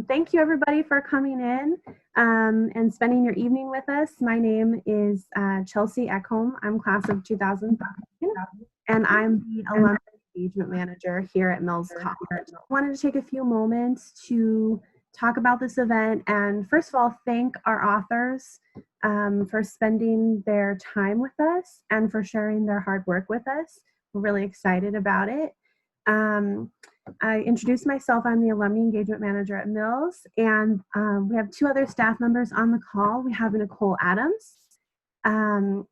Thank you everybody for coming in and spending your evening with us. My name is Chelsea Ekholm. I'm class of 2005 and I'm the Alumnae Engagement Manager here at Mills College. I wanted to take a few moments to talk about this event and first of all, thank our authors for spending their time with us and for sharing their hard work with us. We're really excited about it. I introduced myself. I'm the Alumni Engagement Manager at Mills, and we have two other staff members on the call. We have Nicole Adams, and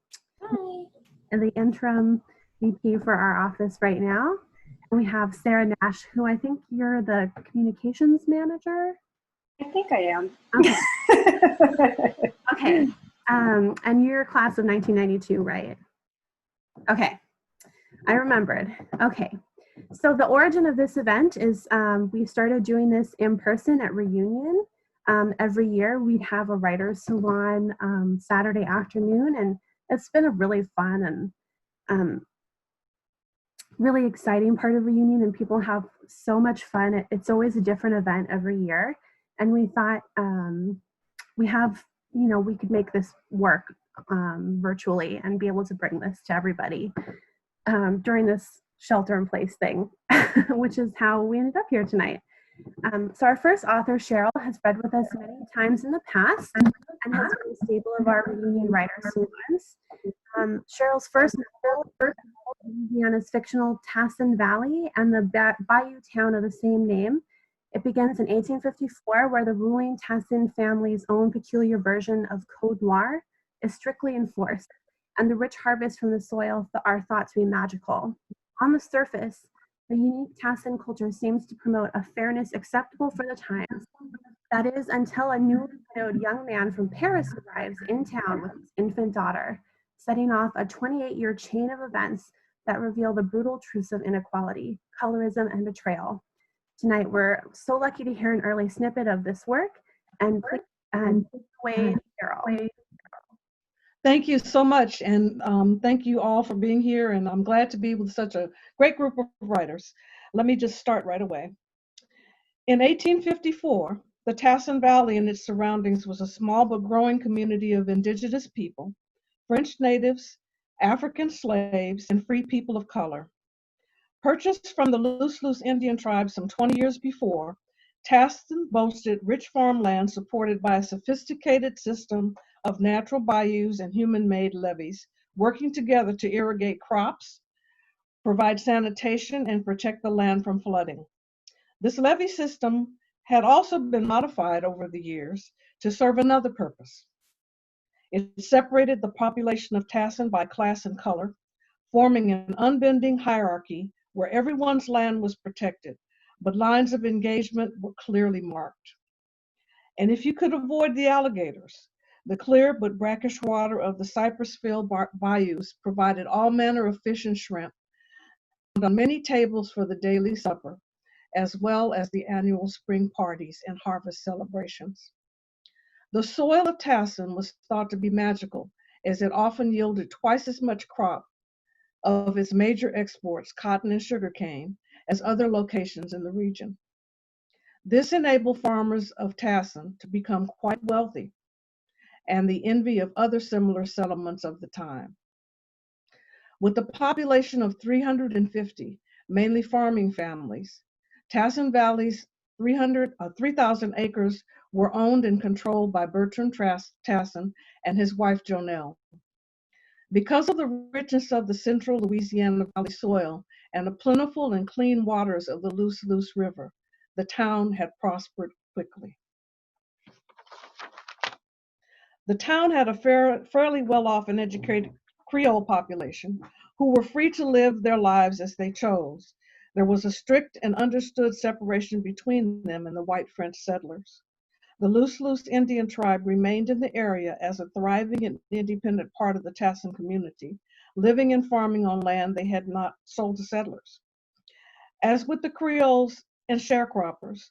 the interim VP for our office right now. And we have Sarah Nash, who I think you're the communications manager. I think I am. Okay. Okay. And you're class of 1992, right? Okay. I remembered. Okay. So the origin of this event is we started doing this in person at Reunion. Every year we'd have a Writers Salon Saturday afternoon, and it's been a really fun and really exciting part of Reunion, and people have so much fun. It's always a different event every year, and we thought we could make this work virtually and be able to bring this to everybody during this shelter-in-place thing, which is how we ended up here tonight. So our first author, Sheryl, has read with us many times in the past and has been a staple of our Reunion Writers Salons. Sheryl's first novel, Louisiana's fictional Tassin Valley and the bayou town of the same name. It begins in 1854, where the ruling Tassin family's own peculiar version of Code Noir is strictly enforced, and the rich harvest from the soil are thought to be magical. On the surface, the unique Tassin culture seems to promote a fairness acceptable for the times. That is, until a newly widowed young man from Paris arrives in town with his infant daughter, setting off a 28-year chain of events that reveal the brutal truths of inequality, colorism, and betrayal. Tonight, we're so lucky to hear an early snippet of this work, and please, away, Sheryl. Thank you so much, and thank you all for being here, and I'm glad to be with such a great group of writers. Let me just start right away. In 1854, the Tassin Valley and its surroundings was a small but growing community of indigenous people, French natives, African slaves, and free people of color. Purchased from the Loose Indian tribe some 20 years before, Tassin boasted rich farmland supported by a sophisticated system of natural bayous and human-made levees, working together to irrigate crops, provide sanitation, and protect the land from flooding. This levee system had also been modified over the years to serve another purpose. It separated the population of Tassin by class and color, forming an unbending hierarchy where everyone's land was protected, but lines of engagement were clearly marked. And if you could avoid the alligators, the clear but brackish water of the cypress-filled bayous provided all manner of fish and shrimp on many tables for the daily supper, as well as the annual spring parties and harvest celebrations. The soil of Tassin was thought to be magical, as it often yielded twice as much crop of its major exports, cotton and sugarcane, as other locations in the region. This enabled farmers of Tassin to become quite wealthy, and the envy of other similar settlements of the time. With a population of 350, mainly farming families, Tassin Valley's 3,000 acres were owned and controlled by Bertrand Tassin and his wife Jonelle. Because of the richness of the central Louisiana Valley soil and the plentiful and clean waters of the Loose River, the town had prospered quickly. The town had a fairly well-off and educated Creole population who were free to live their lives as they chose. There was a strict and understood separation between them and the white French settlers. The Loose Indian tribe remained in the area as a thriving and independent part of the Tassin community, living and farming on land they had not sold to settlers. As with the Creoles and sharecroppers,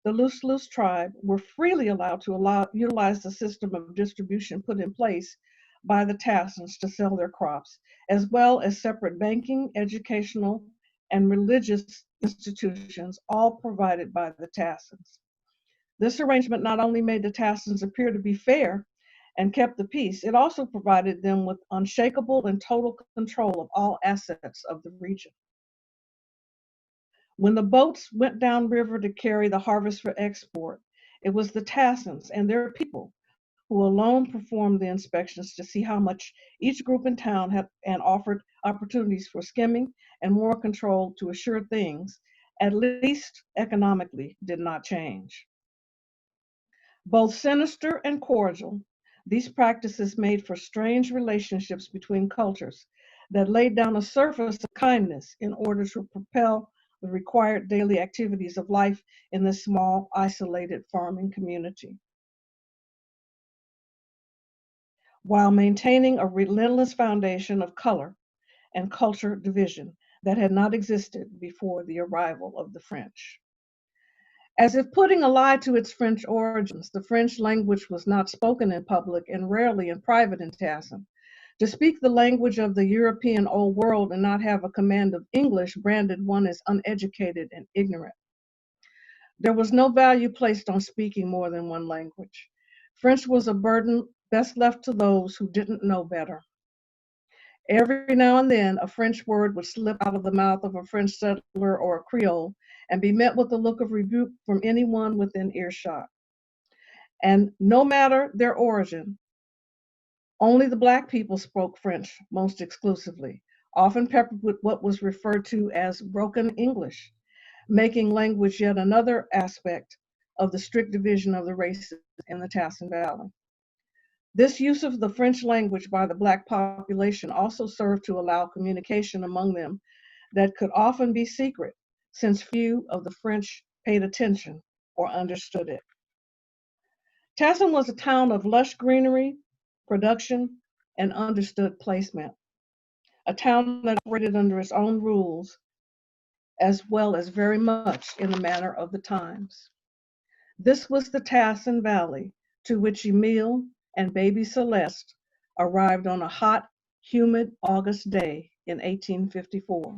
the Loose tribe were freely allowed to utilize the system of distribution put in place by the Tassins to sell their crops, as well as separate banking, educational, and religious institutions, all provided by the Tassins. This arrangement not only made the Tassans appear to be fair and kept the peace, it also provided them with unshakable and total control of all assets of the region. When the boats went downriver to carry the harvest for export, it was the Tassans and their people who alone performed the inspections to see how much each group in town had and offered opportunities for skimming and more control to assure things, at least economically, did not change. Both sinister and cordial, these practices made for strange relationships between cultures that laid down a surface of kindness in order to propel the required daily activities of life in this small, isolated farming community, while maintaining a relentless foundation of color and culture division that had not existed before the arrival of the French. As if putting a lie to its French origins, the French language was not spoken in public and rarely in private in Tassin. To speak the language of the European Old World and not have a command of English branded one as uneducated and ignorant. There was no value placed on speaking more than one language. French was a burden best left to those who didn't know better. Every now and then, a French word would slip out of the mouth of a French settler or a Creole and be met with a look of rebuke from anyone within earshot. And no matter their origin, only the Black people spoke French most exclusively, often peppered with what was referred to as broken English, making language yet another aspect of the strict division of the races in the Tassin Valley. This use of the French language by the Black population also served to allow communication among them that could often be secret, since few of the French paid attention or understood it. Tassin was a town of lush greenery, production, and understood placement, a town that operated under its own rules, as well as very much in the manner of the times. This was the Tassin Valley, to which Emile and baby Celeste arrived on a hot, humid August day in 1854.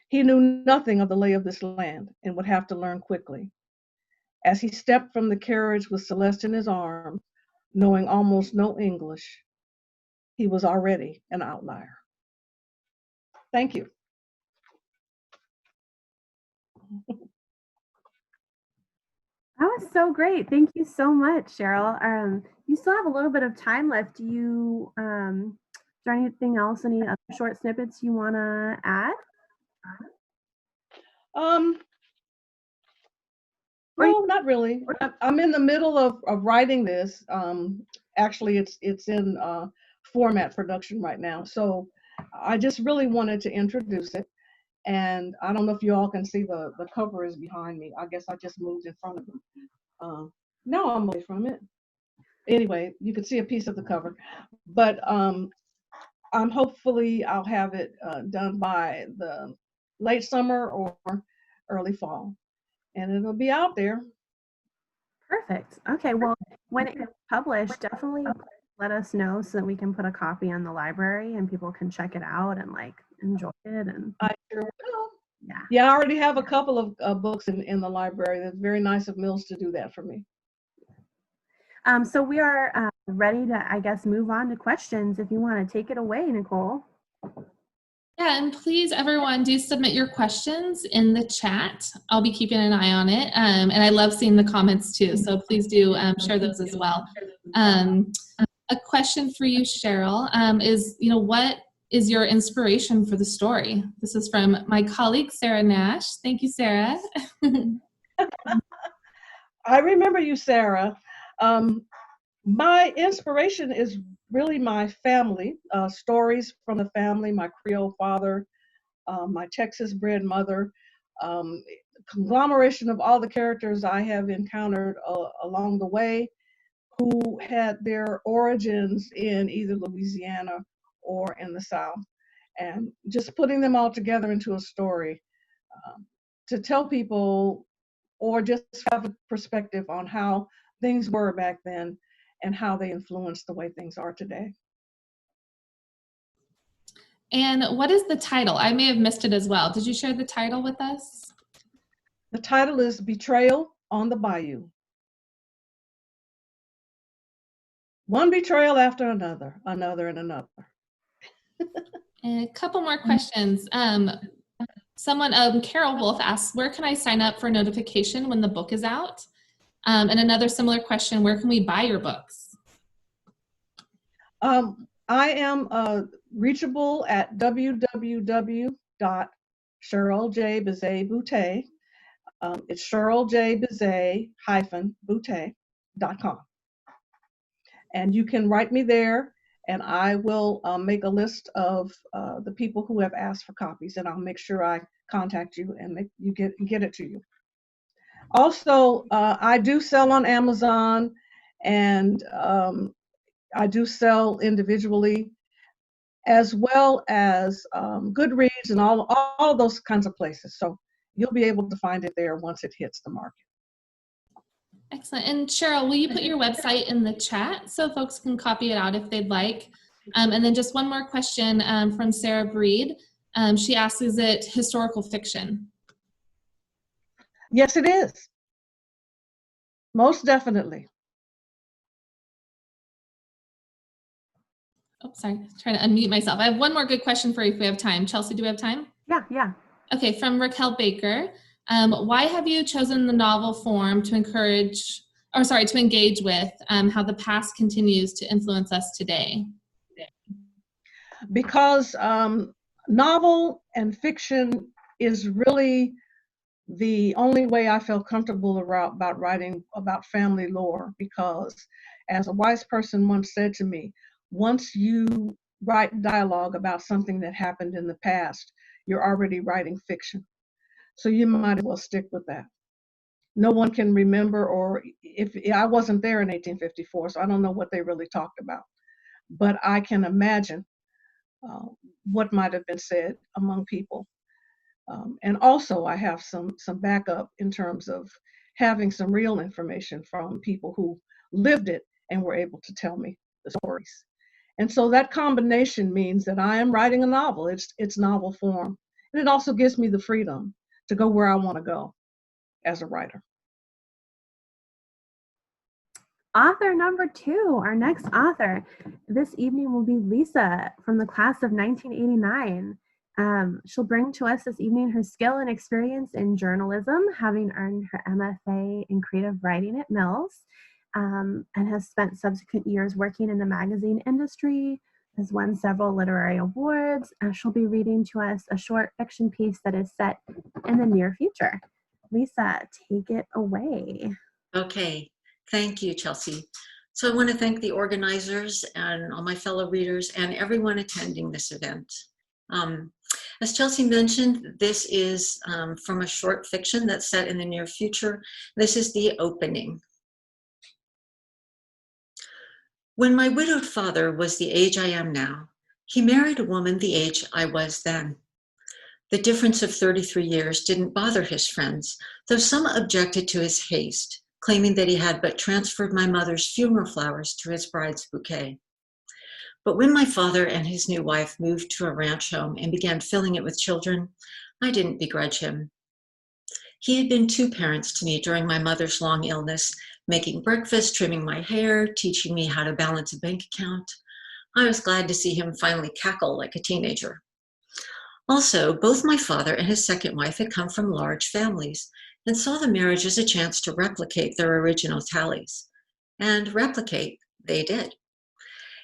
He knew nothing of the lay of this land and would have to learn quickly. As he stepped from the carriage with Celeste in his arms, knowing almost no English, he was already an outlier. Thank you. That was so great. Thank you so much, Sheryl. You still have a little bit of time left. Do you, is there anything else, any other short snippets you want to add? No, not really. I'm in the middle of writing this. Actually, it's in format production right now. So I just really wanted to introduce it. And I don't know if you all can see the cover is behind me. I guess I just moved in front of it. Now I'm away from it. Anyway, you can see a piece of the cover. But I'm hopefully I'll have it done by the late summer or early fall. And it'll be out there. Perfect. Okay, well, when it gets published, definitely let us know so that we can put a copy on the library and people can check it out and like enjoy it. And I sure will. Yeah, I already have a couple of books in the library. That's very nice of Mills to do that for me. So we are ready to, I guess, move on to questions. If you want to take it away, Nicole. Yeah, and please, everyone, do submit your questions in the chat. I'll be keeping an eye on it. And I love seeing the comments too, so please do share those as well. A question for you, Sheryl, is, what is your inspiration for the story? This is from my colleague, Sarah Nash. Thank you, Sarah. I remember you, Sarah. My inspiration is really my family, stories from the family, my Creole father, my Texas bred mother, conglomeration of all the characters I have encountered along the way who had their origins in either Louisiana or in the South. And just putting them all together into a story to tell people or just have a perspective on how things were back then and how they influence the way things are today. And what is the title? I may have missed it as well. Did you share the title with us? The title is Betrayal on the Bayou. One betrayal after another, another and another. And a couple more questions. Carol Wolf asks, where can I sign up for notification when the book is out? And another similar question, where can we buy your books? I am reachable at www.SherylJBize-Boutte. It's SherylJBize-Boutte.com. And you can write me there, and I will make a list of the people who have asked for copies, and I'll make sure I contact you and get it to you. Also, I do sell on Amazon, and I do sell individually, as well as Goodreads and all of those kinds of places. So you'll be able to find it there once it hits the market. Excellent. And Sheryl, will you put your website in the chat so folks can copy it out if they'd like? And then just one more question from Sarah Breed. She asks, is it historical fiction? Yes, it is. Most definitely. Oh, sorry, trying to unmute myself. I have one more good question for you if we have time. Chelsea, do we have time? Yeah. Okay, from Raquel Baker. Why have you chosen the novel form to engage with how the past continues to influence us today? Because novel and fiction is really the only way I feel comfortable about writing about family lore, because as a wise person once said to me, once you write dialogue about something that happened in the past, you're already writing fiction. So you might as well stick with that. No one can remember, or if I wasn't there in 1854, so I don't know what they really talked about, but I can imagine what might have been said among people. And also I have some backup in terms of having some real information from people who lived it and were able to tell me the stories. And so that combination means that I am writing a novel. It's novel form. And it also gives me the freedom to go where I want to go as a writer. Author number 2, our next author this evening will be Lisa from the class of 1989. She'll bring to us this evening her skill and experience in journalism, having earned her MFA in creative writing at Mills, and has spent subsequent years working in the magazine industry, has won several literary awards. She'll be reading to us a short fiction piece that is set in the near future. Lisa, take it away. Okay, thank you, Chelsea. So I want to thank the organizers and all my fellow readers and everyone attending this event. As Chelsea mentioned, this is from a short fiction that's set in the near future. This is the opening. When my widowed father was the age I am now, he married a woman the age I was then. The difference of 33 years didn't bother his friends, though some objected to his haste, claiming that he had but transferred my mother's funeral flowers to his bride's bouquet. But when my father and his new wife moved to a ranch home and began filling it with children, I didn't begrudge him. He had been 2 parents to me during my mother's long illness, making breakfast, trimming my hair, teaching me how to balance a bank account. I was glad to see him finally cackle like a teenager. Also, both my father and his second wife had come from large families and saw the marriage as a chance to replicate their original tallies. And replicate they did.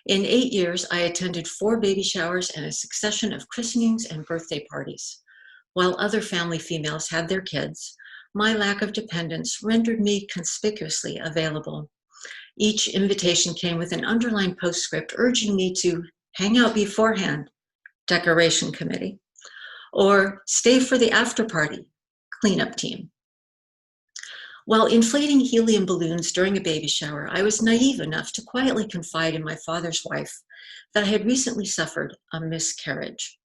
In 8 years, I attended 4 baby showers and a succession of christenings and birthday parties. While other family females had their kids, my lack of dependence rendered me conspicuously available. Each invitation came with an underlined postscript urging me to hang out beforehand, decoration committee, or stay for the after party, cleanup team. While inflating helium balloons during a baby shower, I was naive enough to quietly confide in my father's wife that I had recently suffered a miscarriage.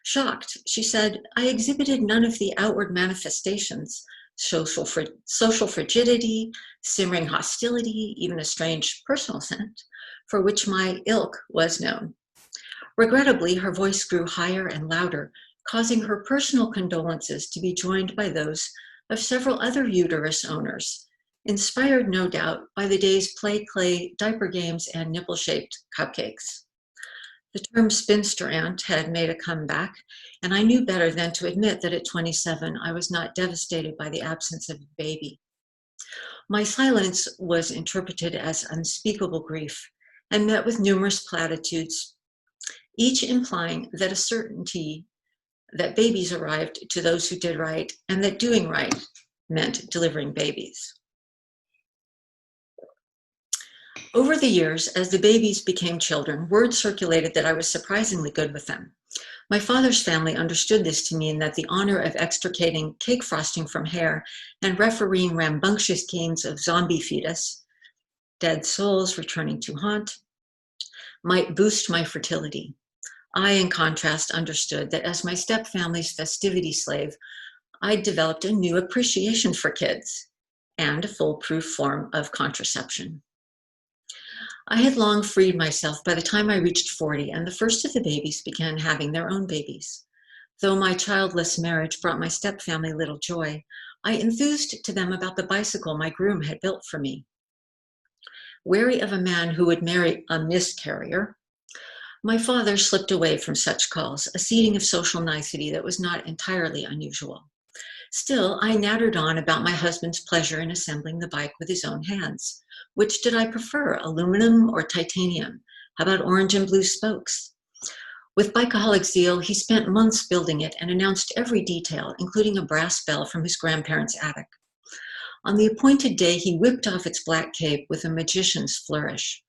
Shocked, she said, I exhibited none of the outward manifestations, social frigidity, simmering hostility, even a strange personal scent, for which my ilk was known. Regrettably, her voice grew higher and louder, causing her personal condolences to be joined by those of several other uterus owners, inspired no doubt by the day's play, clay, diaper games, and nipple-shaped cupcakes. The term spinster aunt had made a comeback, and I knew better than to admit that at 27, I was not devastated by the absence of a baby. My silence was interpreted as unspeakable grief and met with numerous platitudes, each implying that a certainty that babies arrived to those who did right, and that doing right meant delivering babies. Over the years, as the babies became children, word circulated that I was surprisingly good with them. My father's family understood this to mean that the honor of extricating cake frosting from hair and refereeing rambunctious games of zombie fetus, dead souls returning to haunt, might boost my fertility. I, in contrast, understood that as my stepfamily's festivity slave, I developed a new appreciation for kids and a foolproof form of contraception. I had long freed myself by the time I reached 40, and the first of the babies began having their own babies. Though my childless marriage brought my stepfamily little joy, I enthused to them about the bicycle my groom had built for me. Wary of a man who would marry a miscarrier, my father slipped away from such calls, a seeding of social nicety that was not entirely unusual. Still, I nattered on about my husband's pleasure in assembling the bike with his own hands. Which did I prefer, aluminum or titanium? How about orange and blue spokes? With bikeaholic zeal, he spent months building it and announced every detail, including a brass bell from his grandparents' attic. On the appointed day, he whipped off its black cape with a magician's flourish.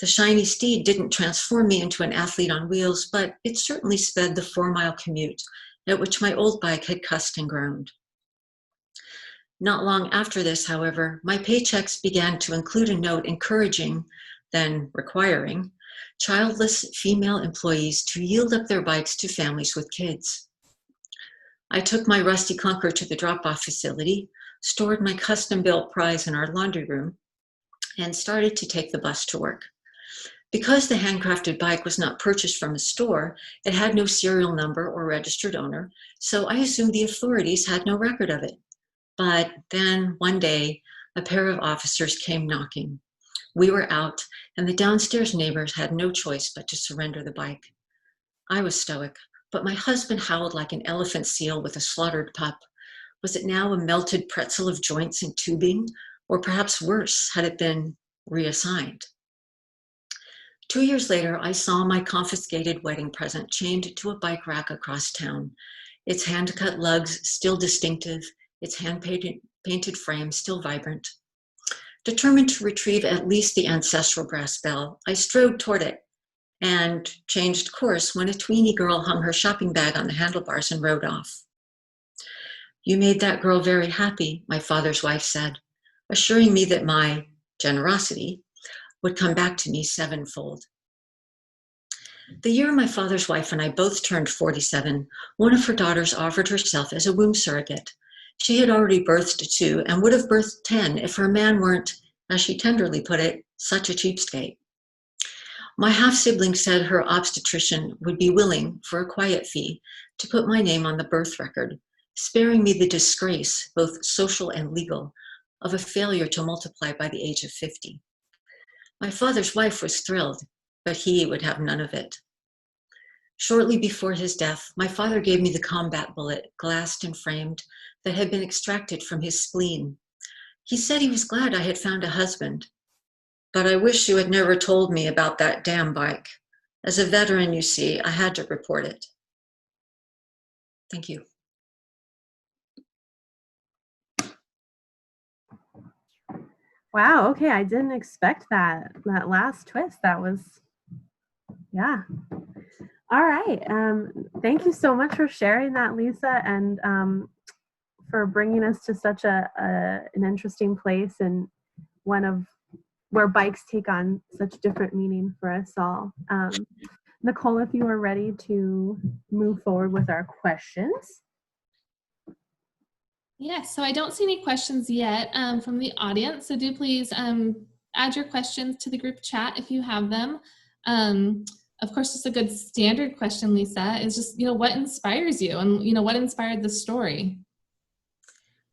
The shiny steed didn't transform me into an athlete on wheels, but it certainly sped the 4-mile commute, at which my old bike had cussed and groaned. Not long after this, however, my paychecks began to include a note encouraging, then requiring, childless female employees to yield up their bikes to families with kids. I took my rusty clunker to the drop-off facility, stored my custom-built prize in our laundry room, and started to take the bus to work. Because the handcrafted bike was not purchased from a store, it had no serial number or registered owner, so I assumed the authorities had no record of it. But then one day, a pair of officers came knocking. We were out, and the downstairs neighbors had no choice but to surrender the bike. I was stoic, but my husband howled like an elephant seal with a slaughtered pup. Was it now a melted pretzel of joints and tubing, or perhaps worse, had it been reassigned? 2 years later, I saw my confiscated wedding present chained to a bike rack across town, its hand-cut lugs still distinctive, its hand-painted frame still vibrant. Determined to retrieve at least the ancestral brass bell, I strode toward it and changed course when a tweeny girl hung her shopping bag on the handlebars and rode off. "You made that girl very happy," my father's wife said, assuring me that my generosity would come back to me sevenfold. The year my father's wife and I both turned 47, one of her daughters offered herself as a womb surrogate. She had already birthed 2 and would have birthed 10 if her man weren't, as she tenderly put it, such a cheapskate. My half-sibling said her obstetrician would be willing, for a quiet fee, to put my name on the birth record, sparing me the disgrace, both social and legal, of a failure to multiply by the age of 50. My father's wife was thrilled, but he would have none of it. Shortly before his death, my father gave me the combat bullet, glassed and framed, that had been extracted from his spleen. He said he was glad I had found a husband, but I wish you had never told me about that damn bike. As a veteran, you see, I had to report it. Thank you. Wow, okay, I didn't expect that last twist. That was, yeah. All right, thank you so much for sharing that, Lisa, and for bringing us to such an interesting place, and one of where bikes take on such different meaning for us all. Nicole, if you are ready to move forward with our questions. Yes, so I don't see any questions yet from the audience, so do please add your questions to the group chat if you have them. Of course, just a good standard question, Lisa, is just, what inspires you, and, what inspired the story?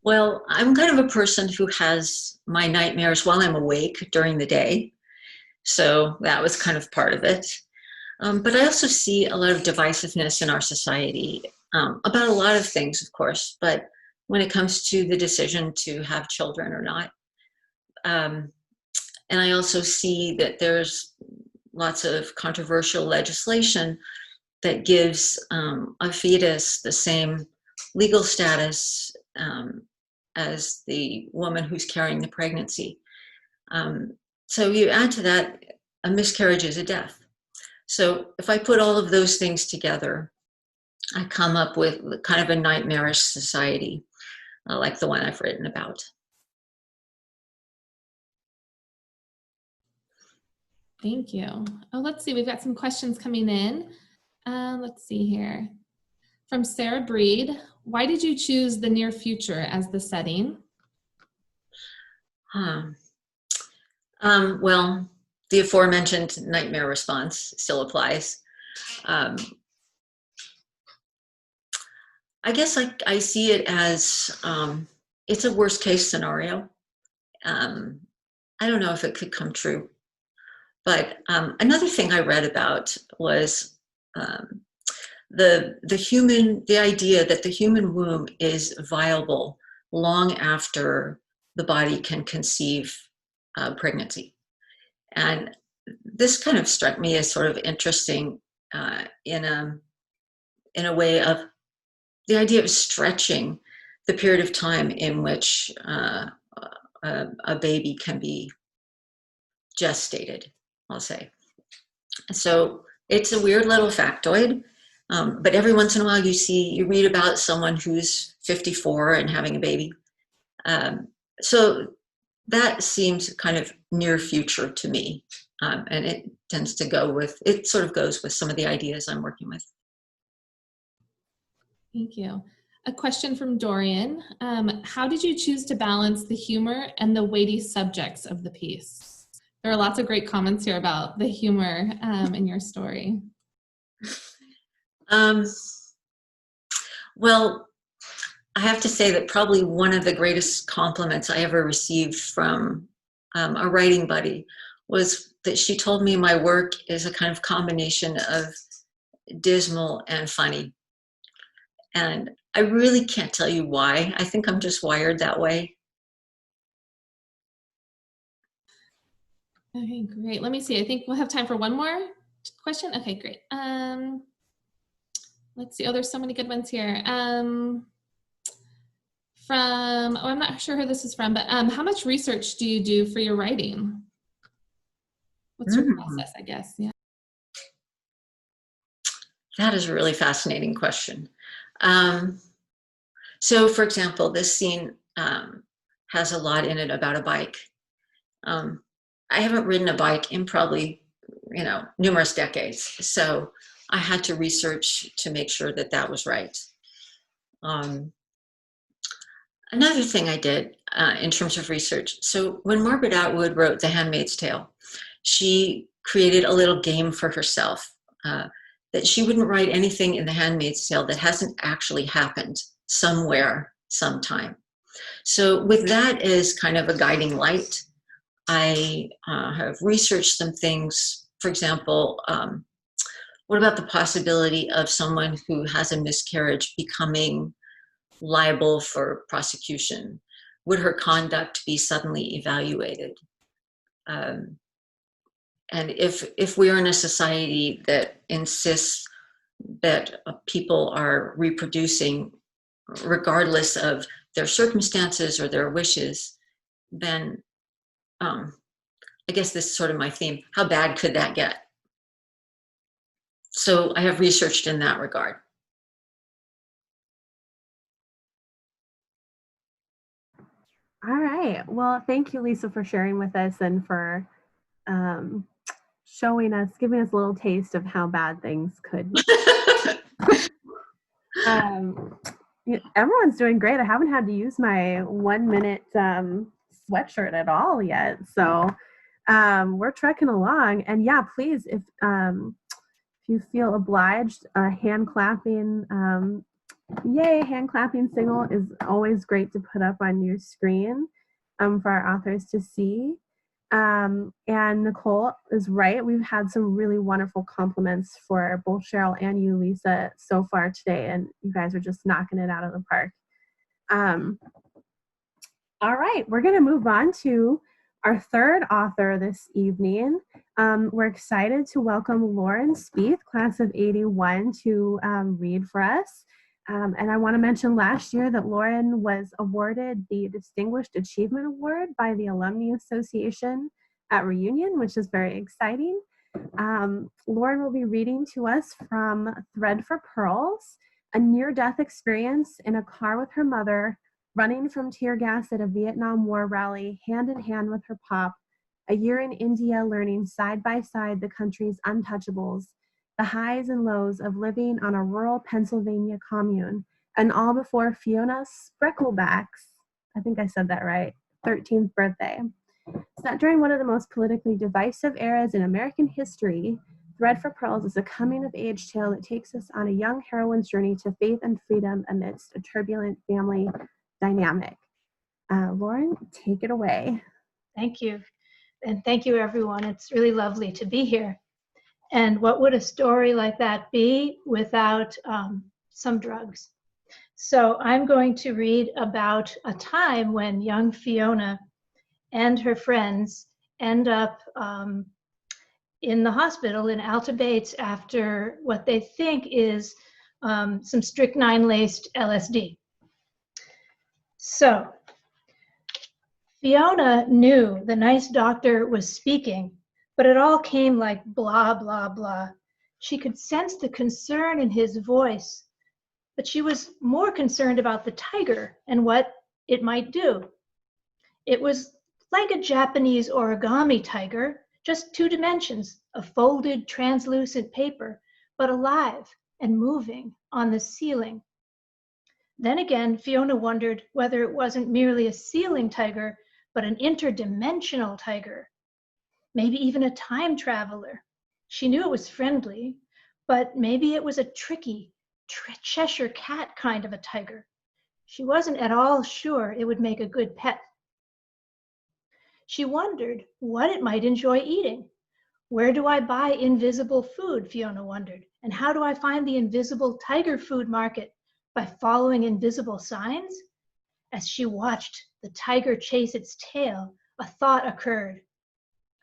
Well, I'm kind of a person who has my nightmares while I'm awake during the day. So that was kind of part of it. But I also see a lot of divisiveness in our society about a lot of things, of course, but when it comes to the decision to have children or not. And I also see that there's lots of controversial legislation that gives a fetus the same legal status as the woman who's carrying the pregnancy. So you add to that, a miscarriage is a death. So if I put all of those things together, I come up with kind of a nightmarish society like the one I've written about. Thank you. Oh, let's see. We've got some questions coming in. Let's see here. From Sarah Breed, why did you choose the near future as the setting? Well, the aforementioned nightmare response still applies. I guess I see it as it's a worst case scenario. I don't know if it could come true. But another thing I read about was the idea that the human womb is viable long after the body can conceive pregnancy. And this kind of struck me as sort of interesting in a way of the idea of stretching the period of time in which a baby can be gestated, I'll say. So it's a weird little factoid, but every once in a while you read about someone who's 54 and having a baby. So that seems kind of near future to me. And it tends to it sort of goes with some of the ideas I'm working with. Thank you. A question from Dorian. How did you choose to balance the humor and the weighty subjects of the piece? There are lots of great comments here about the humor in your story. Well, I have to say that probably one of the greatest compliments I ever received from a writing buddy was that she told me my work is a kind of combination of dismal and funny. And I really can't tell you why. I think I'm just wired that way. Okay, great. Let me see. I think we'll have time for one more question. Okay, great. Let's see. Oh, there's so many good ones here. I'm not sure who this is from, but how much research do you do for your writing? What's your process, I guess? Yeah. That is a really fascinating question. So, for example, this scene has a lot in it about a bike. I haven't ridden a bike in probably, numerous decades. So I had to research to make sure that that was right. Another thing I did in terms of research, so when Margaret Atwood wrote The Handmaid's Tale, she created a little game for herself that she wouldn't write anything in The Handmaid's Tale that hasn't actually happened somewhere, sometime. So with that as kind of a guiding light, I have researched some things. For example, what about the possibility of someone who has a miscarriage becoming liable for prosecution? Would her conduct be suddenly evaluated? And if we are in a society that insists that people are reproducing regardless of their circumstances or their wishes, then I guess this is sort of my theme. How bad could that get? So I have researched in that regard. All right. Well, thank you, Lisa, for sharing with us and for giving us a little taste of how bad things could. Everyone's doing great. I haven't had to use my 1 minute sweatshirt at all yet. So we're trekking along. And yeah, please, if you feel obliged, hand clapping Yay, hand clapping signal is always great to put up on your screen for our authors to see. And Nicole is right. We've had some really wonderful compliments for both Sheryl and you, Lisa, so far today, and you guys are just knocking it out of the park. All right, we're going to move on to our third author this evening. We're excited to welcome Lauren Speeth, class of '81, to read for us. And I want to mention last year that Lauren was awarded the Distinguished Achievement Award by the Alumnae Association at Reunion, which is very exciting. Lauren will be reading to us from Thread for Pearls, a near-death experience in a car with her mother, running from tear gas at a Vietnam War rally, hand in hand with her pop, a year in India learning side by side the country's untouchables, the highs and lows of living on a rural Pennsylvania commune, and all before Fiona Spreckleback's, I think I said that right, 13th birthday. Set during one of the most politically divisive eras in American history, Thread for Pearls is a coming-of-age tale that takes us on a young heroine's journey to faith and freedom amidst a turbulent family dynamic. Lauren, take it away. Thank you. And thank you, everyone. It's really lovely to be here. And what would a story like that be without some drugs? So I'm going to read about a time when young Fiona and her friends end up in the hospital in Alta Bates after what they think is some strychnine-laced LSD. So Fiona knew the nice doctor was speaking, but it all came like blah, blah, blah. She could sense the concern in his voice, but she was more concerned about the tiger and what it might do. It was like a Japanese origami tiger, just 2 dimensions of folded translucent paper, but alive and moving on the ceiling. Then again, Fiona wondered whether it wasn't merely a ceiling tiger, but an interdimensional tiger, maybe even a time traveler. She knew it was friendly, but maybe it was a tricky Cheshire cat kind of a tiger. She wasn't at all sure it would make a good pet. She wondered what it might enjoy eating. Where do I buy invisible food, Fiona wondered, and how do I find the invisible tiger food market? By following invisible signs? As she watched the tiger chase its tail, a thought occurred.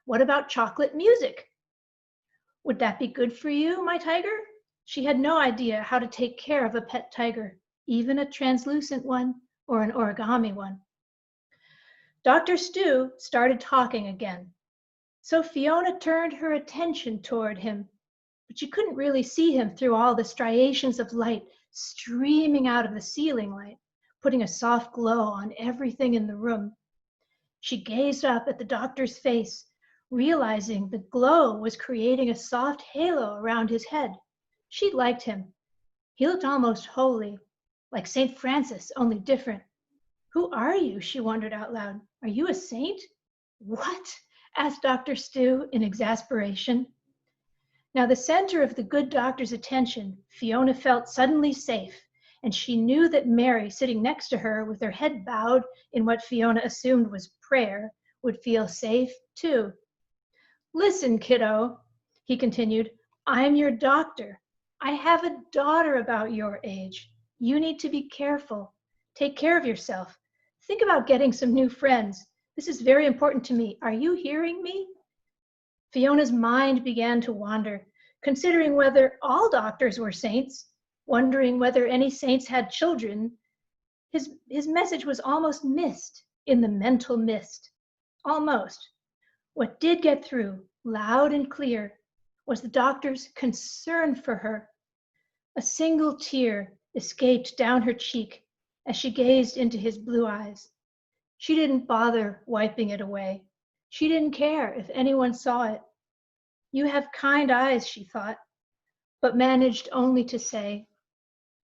What about chocolate music? Would that be good for you, my tiger? She had no idea how to take care of a pet tiger, even a translucent one or an origami one. Dr. Stu started talking again. So Fiona turned her attention toward him, but she couldn't really see him through all the striations of light streaming out of the ceiling light, putting a soft glow on everything in the room. She gazed up at the doctor's face, realizing the glow was creating a soft halo around his head. She liked him. He looked almost holy, like St. Francis, only different. Who are you? She wondered out loud. Are you a saint? What? Asked Dr. Stu in exasperation. Now, the center of the good doctor's attention, Fiona felt suddenly safe, and she knew that Mary, sitting next to her with her head bowed in what Fiona assumed was prayer, would feel safe too. Listen, kiddo, he continued, I'm your doctor. I have a daughter about your age. You need to be careful. Take care of yourself. Think about getting some new friends. This is very important to me. Are you hearing me? Fiona's mind began to wander, considering whether all doctors were saints, wondering whether any saints had children. His message was almost missed in the mental mist. Almost. What did get through, loud and clear, was the doctor's concern for her. A single tear escaped down her cheek as she gazed into his blue eyes. She didn't bother wiping it away. She didn't care if anyone saw it. You have kind eyes, she thought, but managed only to say,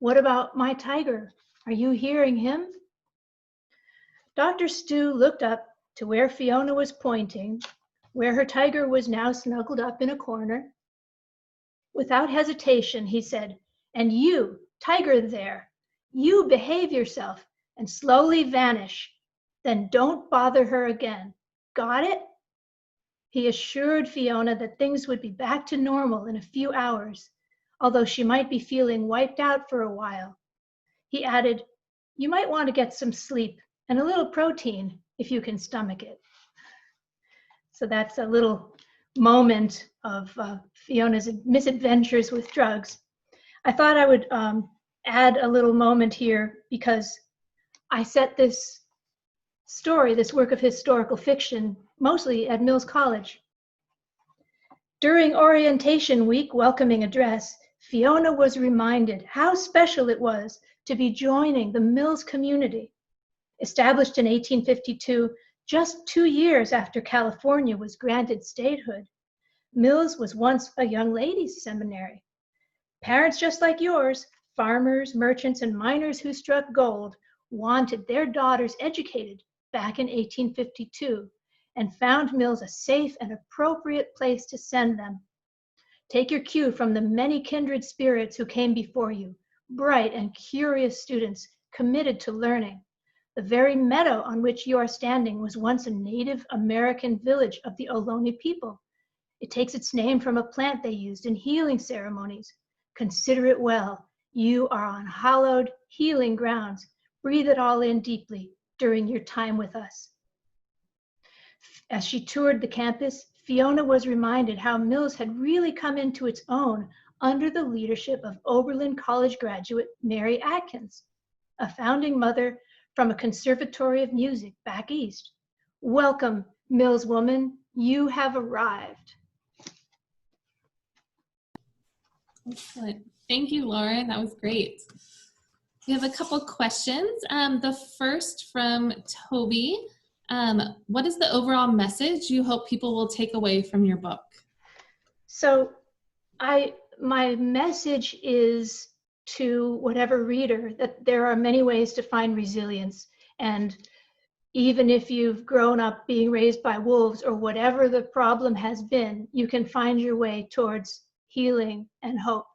what about my tiger? Are you hearing him? Dr. Stu looked up to where Fiona was pointing, where her tiger was now snuggled up in a corner. Without hesitation, he said, and you, tiger there, You behave yourself and slowly vanish. Then don't bother her again. Got it? He assured Fiona that things would be back to normal in a few hours, although she might be feeling wiped out for a while. He added, you might want to get some sleep and a little protein if you can stomach it. So that's a little moment of Fiona's misadventures with drugs. I thought I would add a little moment here because I set this story, this work of historical fiction, mostly at Mills College. During orientation week welcoming address, Fiona was reminded how special it was to be joining the Mills community. Established in 1852, just 2 years after California was granted statehood, Mills was once a young ladies' seminary. Parents just like yours, farmers, merchants, and miners who struck gold, wanted their daughters educated back in 1852 and found Mills a safe and appropriate place to send them. Take your cue from the many kindred spirits who came before you, bright and curious students committed to learning. The very meadow on which you are standing was once a Native American village of the Ohlone people. It takes its name from a plant they used in healing ceremonies. Consider it well. You are on hallowed, healing grounds. Breathe it all in deeply during your time with us. As she toured the campus, Fiona was reminded how Mills had really come into its own under the leadership of Oberlin College graduate Mary Atkins, a founding mother from a conservatory of music back east. Welcome, Mills woman, you have arrived. Excellent. Thank you, Lauren. That was great. We have a couple questions. The first from Toby. What is the overall message you hope people will take away from your book? So my message is to whatever reader that there are many ways to find resilience. And even if you've grown up being raised by wolves or whatever the problem has been, you can find your way towards healing and hope.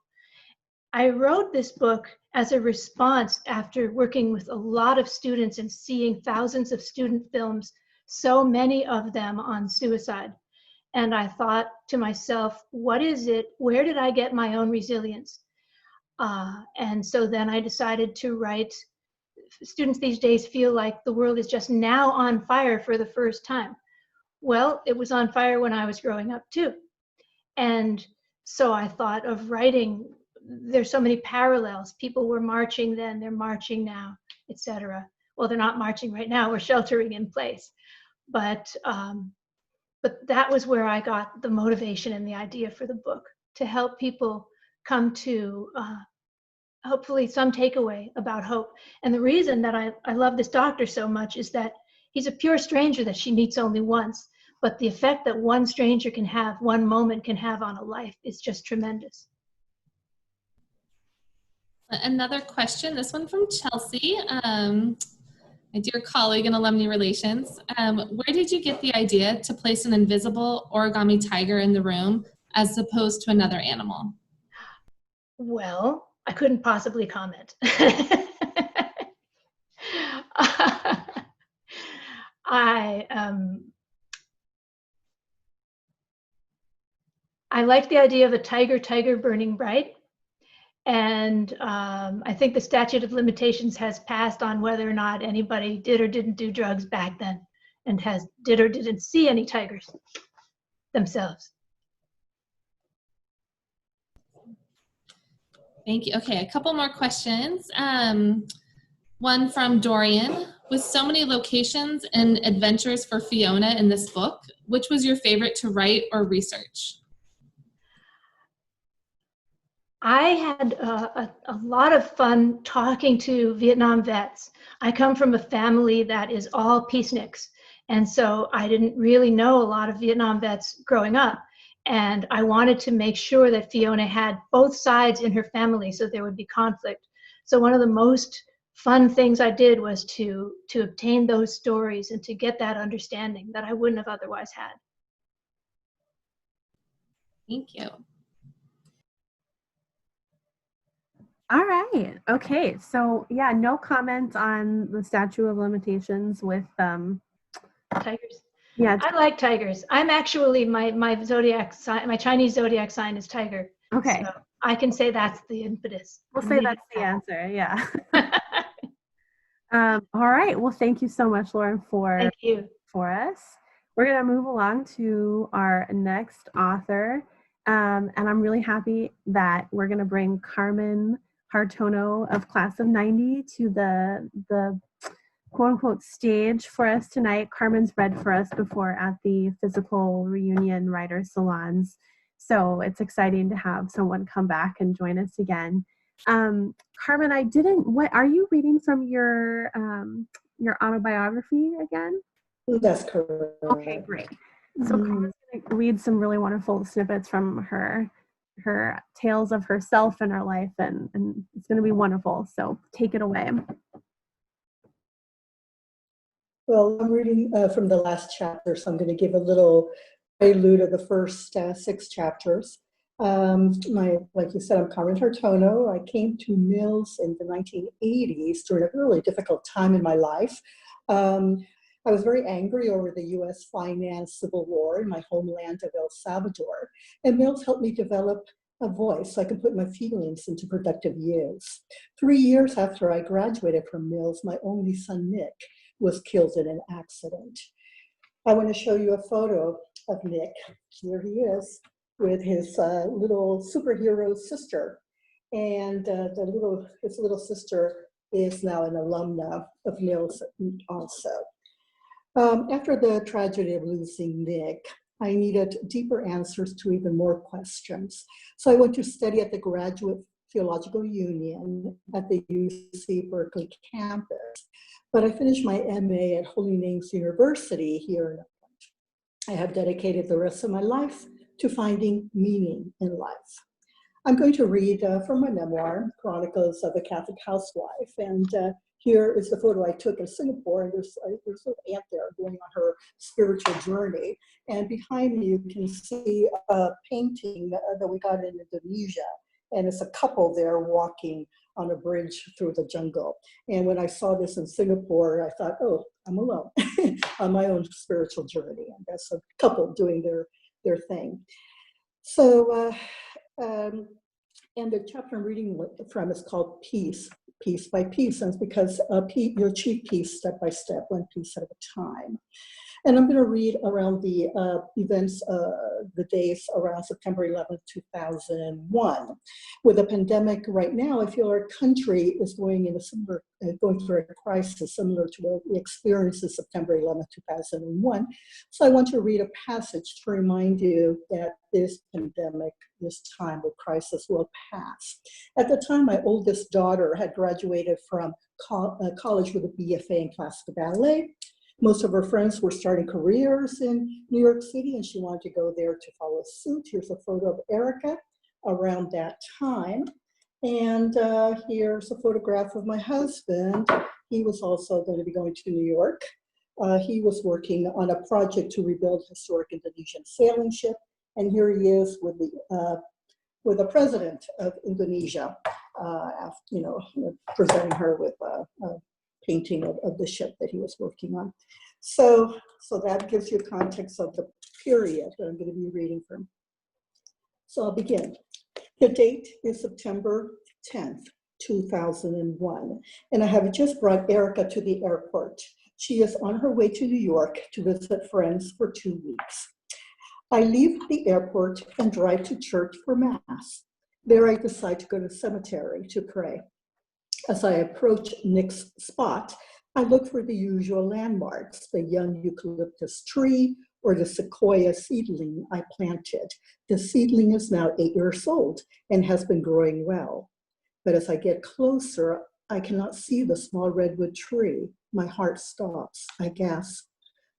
I wrote this book as a response after working with a lot of students and seeing thousands of student films, so many of them on suicide. And I thought to myself, what is it? Where did I get my own resilience? And so then I decided to write. Students these days feel like the world is just now on fire for the first time. Well, it was on fire when I was growing up too. And so I thought of writing. There's so many parallels. People were marching then, they're marching now, etc. Well, they're not marching right now, we're sheltering in place. But that was where I got the motivation and the idea for the book, to help people come to hopefully some takeaway about hope. And the reason that I love this doctor so much is that he's a pure stranger that she meets only once, but the effect that one stranger can have, one moment can have on a life is just tremendous. Another question, this one from Chelsea, my dear colleague in alumni relations. Where did you get the idea to place an invisible origami tiger in the room as opposed to another animal? Well, I couldn't possibly comment. I like the idea of a tiger burning bright. And I think the statute of limitations has passed on whether or not anybody did or didn't do drugs back then and did or didn't see any tigers themselves. Thank you. Okay, a couple more questions. One from Dorian. With so many locations and adventures for Fiona in this book, which was your favorite to write or research? I had a lot of fun talking to Vietnam vets. I come from a family that is all peaceniks, and so I didn't really know a lot of Vietnam vets growing up. And I wanted to make sure that Fiona had both sides in her family so there would be conflict. So one of the most fun things I did was to obtain those stories and to get that understanding that I wouldn't have otherwise had. Thank you. All right. Okay. So yeah, no comment on the statute of limitations with Tigers. yeah. I like tigers. I'm actually my zodiac sign, my Chinese zodiac sign is tiger. Okay. So I can say that's the impetus. We'll and say leave that's it the at answer. Yeah. that. All right. Well, thank you so much, Lauren, Thank you. for us. We're going to move along to our next author. And I'm really happy that we're going to bring Carmen Hartono of Class of 90 to the quote unquote stage for us tonight. Carmen's read for us before at the physical reunion Writers Salons. So it's exciting to have someone come back and join us again. Carmen, what are you reading from your autobiography again? That's correct. Okay, great. So Carmen's going to read some really wonderful snippets from her tales of herself and her life, and it's going to be wonderful. So take it away. Well, I'm reading from the last chapter, so I'm going to give a little prelude of the first 6 chapters. Like you said, I'm Carmen Hartono. I came to Mills in the 1980s during a really difficult time in my life. I was very angry over the U.S. finance civil war in my homeland of El Salvador, and Mills helped me develop a voice so I could put my feelings into productive use. 3 years after I graduated from Mills, my only son, Nick, was killed in an accident. I want to show you a photo of Nick. Here he is with his little superhero sister. And his little sister is now an alumna of Mills also. After the tragedy of losing Nick, I needed deeper answers to even more questions. So I went to study at the Graduate Theological Union at the UC Berkeley campus. But I finished my MA at Holy Names University here in Oakland. I have dedicated the rest of my life to finding meaning in life. I'm going to read from my memoir, Chronicles of a Catholic Housewife. And here is the photo I took in Singapore. And there's an aunt there going on her spiritual journey. And behind me, you can see a painting that we got in Indonesia. And it's a couple there walking on a bridge through the jungle. And when I saw this in Singapore, I thought, oh, I'm alone on my own spiritual journey. And that's a couple doing their thing. So, and the chapter I'm reading from is called Peace, Piece by Piece. And it's because you achieve peace step by step, one piece at a time. And I'm going to read around the events, the days around September 11th, 2001. With the pandemic right now, I feel our country is going through a crisis similar to what we experienced in September 11th, 2001. So I want to read a passage to remind you that this pandemic, this time of crisis will pass. At the time, my oldest daughter had graduated from college with a BFA in classical ballet. Most of her friends were starting careers in New York City, and she wanted to go there to follow suit. Here's a photo of Erica around that time. And here's a photograph of my husband. He was also going to be going to New York. He was working on a project to rebuild historic Indonesian sailing ship. And here he is with the president of Indonesia, presenting her with a painting of the ship that he was working on. So that gives you context of the period that I'm going to be reading from. So I'll begin. The date is September 10th, 2001, and I have just brought Erica to the airport. She is on her way to New York to visit friends for 2 weeks. I leave the airport and drive to church for Mass. There I decide to go to the cemetery to pray. As I approach Nick's spot, I look for the usual landmarks, the young eucalyptus tree or the sequoia seedling I planted. The seedling is now 8 years old and has been growing well. But as I get closer, I cannot see the small redwood tree. My heart stops. I gasp.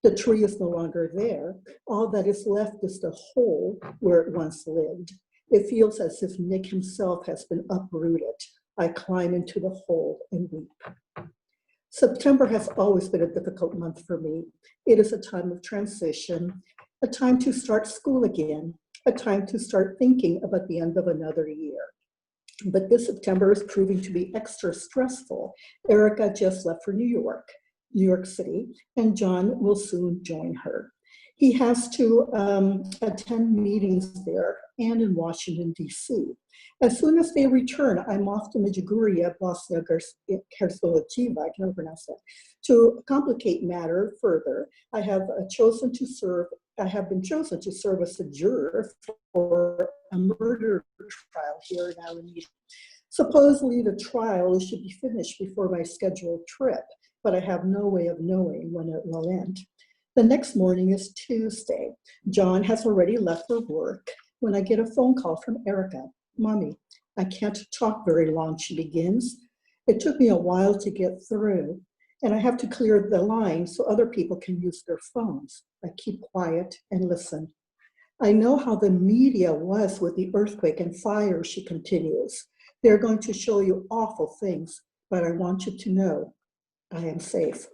The tree is no longer there. All that is left is the hole where it once lived. It feels as if Nick himself has been uprooted. I climb into the hole and weep. September has always been a difficult month for me. It is a time of transition, a time to start school again, a time to start thinking about the end of another year. But this September is proving to be extra stressful. Erica just left for New York City, and John will soon join her. He has to attend meetings there and in Washington, D.C. As soon as they return, I'm off to Medjugorje, Bosnia Herzegovina, I can never pronounce that. To complicate matter further, I have been chosen to serve as a juror for a murder trial here in Alumnae. Supposedly the trial should be finished before my scheduled trip, but I have no way of knowing when it will end. The next morning is Tuesday. John has already left for work when I get a phone call from Erica. "Mommy, I can't talk very long," she begins. "It took me a while to get through, and I have to clear the line so other people can use their phones." I keep quiet and listen. "I know how the media was with the earthquake and fire," she continues. "They're going to show you awful things, but I want you to know I am safe."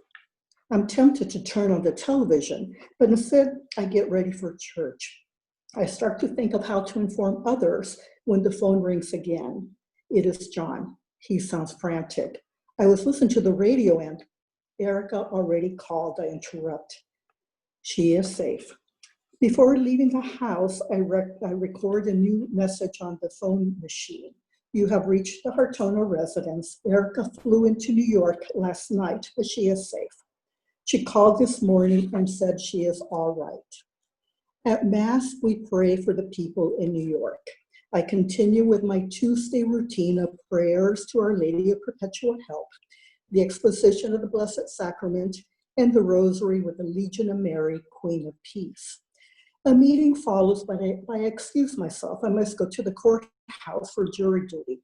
I'm tempted to turn on the television, but instead I get ready for church. I start to think of how to inform others when the phone rings again. It is John. He sounds frantic. "I was listening to the radio and..." "Erica already called," I interrupt. She is safe. Before leaving the house, I record a new message on the phone machine. "You have reached the Hartono residence. Erica flew into New York last night, but she is safe. She called this morning and said she is all right." At Mass, we pray for the people in New York. I continue with my Tuesday routine of prayers to Our Lady of Perpetual Help, the exposition of the Blessed Sacrament, and the Rosary with the Legion of Mary, Queen of Peace. A meeting follows, but I excuse myself. I must go to the courthouse for jury duty.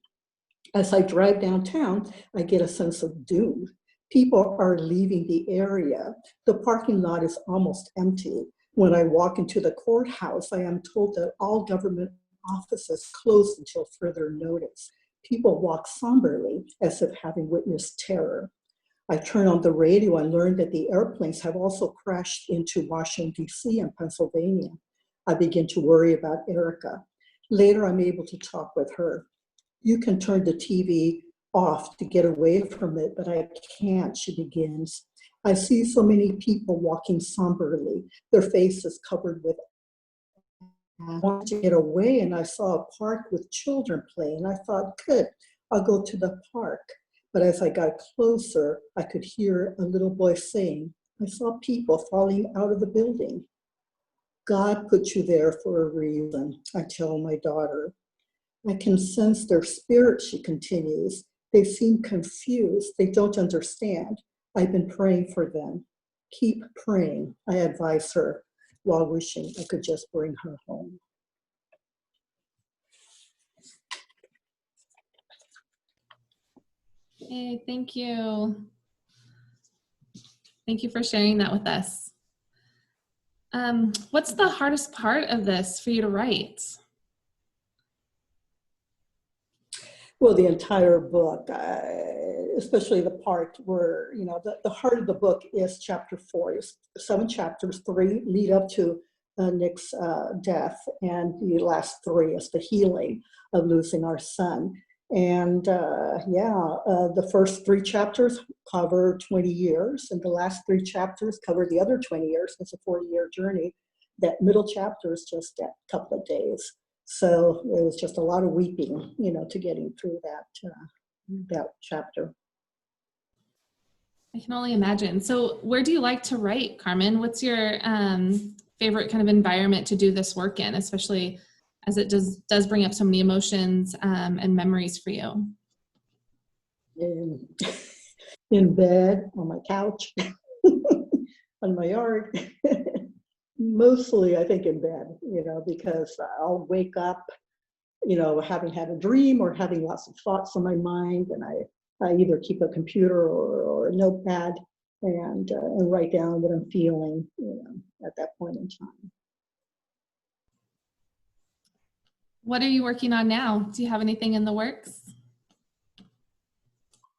As I drive downtown, I get a sense of doom. People are leaving the area. The parking lot is almost empty. When I walk into the courthouse, I am told that all government offices closed until further notice. People walk somberly as if having witnessed terror. I turn on the radio and learn that the airplanes have also crashed into Washington, D.C. and Pennsylvania. I begin to worry about Erica. Later, I'm able to talk with her. "You can turn the TV off to get away from it, but I can't," she begins. "I see so many people walking somberly, their faces covered with..." I wanted to get away, and I saw a park with children playing. I thought, good, I'll go to the park. But as I got closer, I could hear a little boy saying, "I saw people falling out of the building." "God put you there for a reason," I tell my daughter. "I can sense their spirit," she continues. "They seem confused. They don't understand. I've been praying for them." "Keep praying," I advise her, while wishing I could just bring her home. Hey, thank you. Thank you for sharing that with us. What's the hardest part of this for you to write? Well, the entire book, especially the part where, the heart of the book is chapter 4. It's 7 chapters, 3 lead up to Nick's death, and the last 3 is the healing of losing our son. And the first 3 chapters cover 20 years, and the last 3 chapters cover the other 20 years. It's a 40-year journey. That middle chapter is just a couple of days. So it was just a lot of weeping, to getting through that chapter. I can only imagine. So where do you like to write, Carmen? What's your favorite kind of environment to do this work in, especially as it does bring up so many emotions and memories for you? In bed, on my couch, on my yard. Mostly, I think, in bed, because I'll wake up, having had a dream or having lots of thoughts on my mind, and I either keep a computer or a notepad and write down what I'm feeling, at that point in time. What are you working on now? Do you have anything in the works?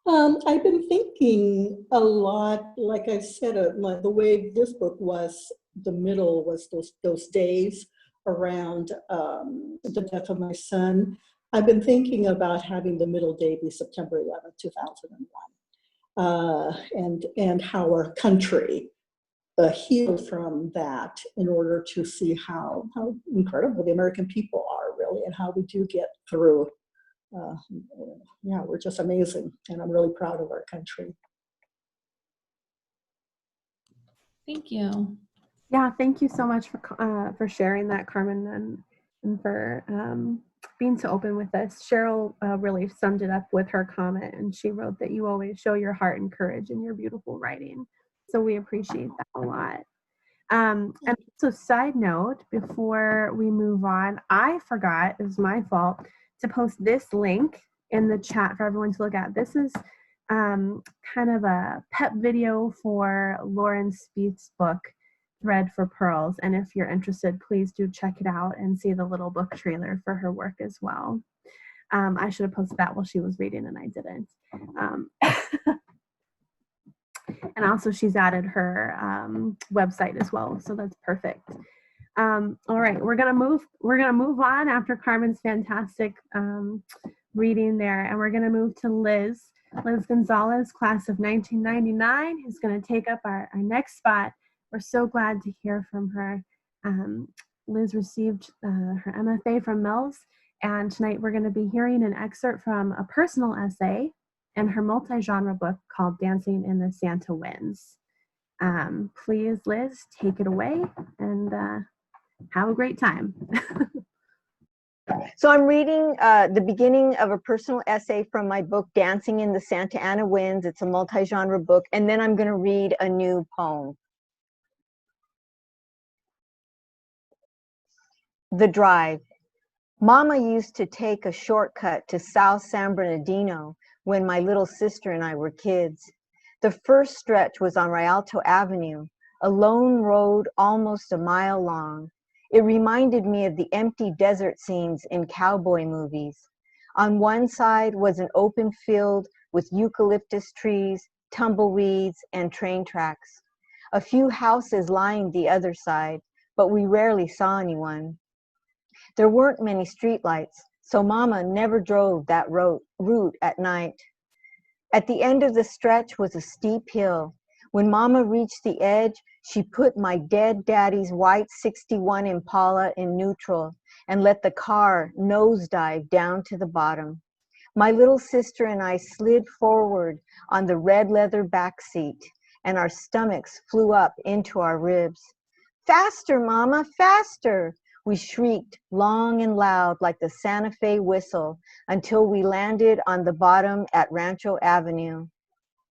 I've been thinking a lot, like I said, the way this book was, the middle was those days around the death of my son. I've been thinking about having the middle day be September 11th, 2001, and how our country healed from that in order to see how incredible the American people are, really, and how we do get through. Yeah, we're just amazing, and I'm really proud of our country. Thank you. Yeah, thank you so much for sharing that, Carmen, and for being so open with us. Sheryl really summed it up with her comment, and she wrote that you always show your heart and courage in your beautiful writing. So we appreciate that a lot. And so, side note, before we move on, I forgot, it was my fault, to post this link in the chat for everyone to look at. This is kind of a pep video for Lauren Speeth's book, Thread for Pearls. And if you're interested, please do check it out and see the little book trailer for her work as well. I should have posted that while she was reading, and I didn't. And also she's added her website as well, so that's perfect. All right, we're gonna move on after Carmen's fantastic reading there, and we're gonna move to Liz Gonzales, class of 1999, who's gonna take up our next spot. We're so glad to hear from her. Liz received her MFA from Mills, and tonight we're gonna be hearing an excerpt from a personal essay and her multi-genre book called Dancing in the Santa Winds. Please, Liz, take it away and have a great time. So I'm reading the beginning of a personal essay from my book, Dancing in the Santa Ana Winds. It's a multi-genre book, and then I'm going to read a new poem. The Drive. Mama used to take a shortcut to South San Bernardino when my little sister and I were kids. The first stretch was on Rialto Avenue, a lone road almost a mile long. It reminded me of the empty desert scenes in cowboy movies. On one side was an open field with eucalyptus trees, tumbleweeds, and train tracks. A few houses lined the other side, but we rarely saw anyone. There weren't many streetlights, so Mama never drove that route at night. At the end of the stretch was a steep hill. When Mama reached the edge, she put my dead daddy's white 61 Impala in neutral and let the car nosedive down to the bottom. My little sister and I slid forward on the red leather back seat, and our stomachs flew up into our ribs. "Faster, Mama, faster!" We shrieked long and loud like the Santa Fe whistle until we landed on the bottom at Rancho Avenue.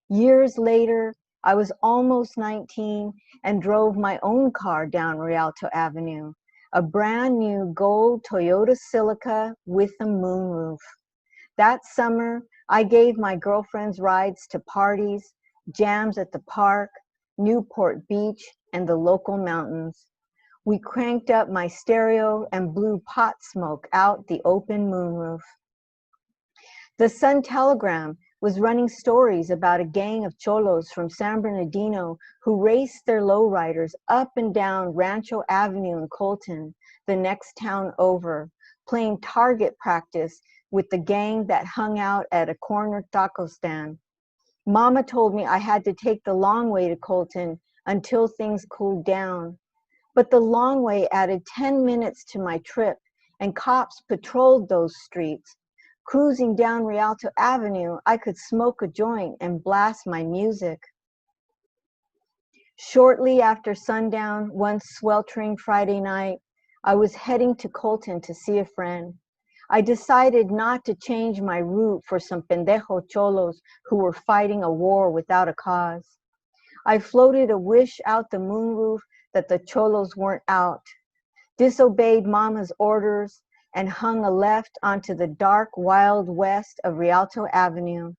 Years later, I was almost 19 and drove my own car down Rialto Avenue, a brand new gold Toyota Celica with a moonroof. That summer, I gave my girlfriends rides to parties, jams at the park, Newport Beach, and the local mountains. We cranked up my stereo and blew pot smoke out the open moonroof. The Sun Telegram was running stories about a gang of cholos from San Bernardino who raced their lowriders up and down Rancho Avenue in Colton, the next town over, playing target practice with the gang that hung out at a corner taco stand. Mama told me I had to take the long way to Colton until things cooled down. But the long way added 10 minutes to my trip, and cops patrolled those streets. Cruising down Rialto Avenue, I could smoke a joint and blast my music. Shortly after sundown, one sweltering Friday night, I was heading to Colton to see a friend. I decided not to change my route for some pendejo cholos who were fighting a war without a cause. I floated a wish out the moonroof that the cholos weren't out, disobeyed Mama's orders, and hung a left onto the dark wild west of Rialto Avenue.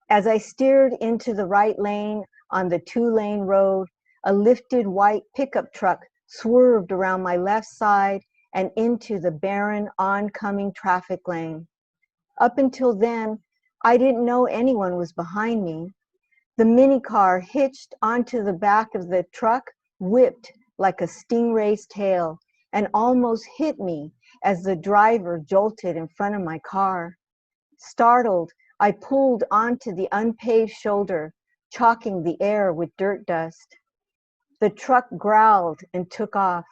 As I steered into the right lane on the 2-lane road, a lifted white pickup truck swerved around my left side and into the barren oncoming traffic lane. Up until then, I didn't know anyone was behind me. The minicar hitched onto the back of the truck whipped like a stingray's tail, and almost hit me as the driver jolted in front of my car. Startled, I pulled onto the unpaved shoulder, chalking the air with dirt dust. The truck growled and took off.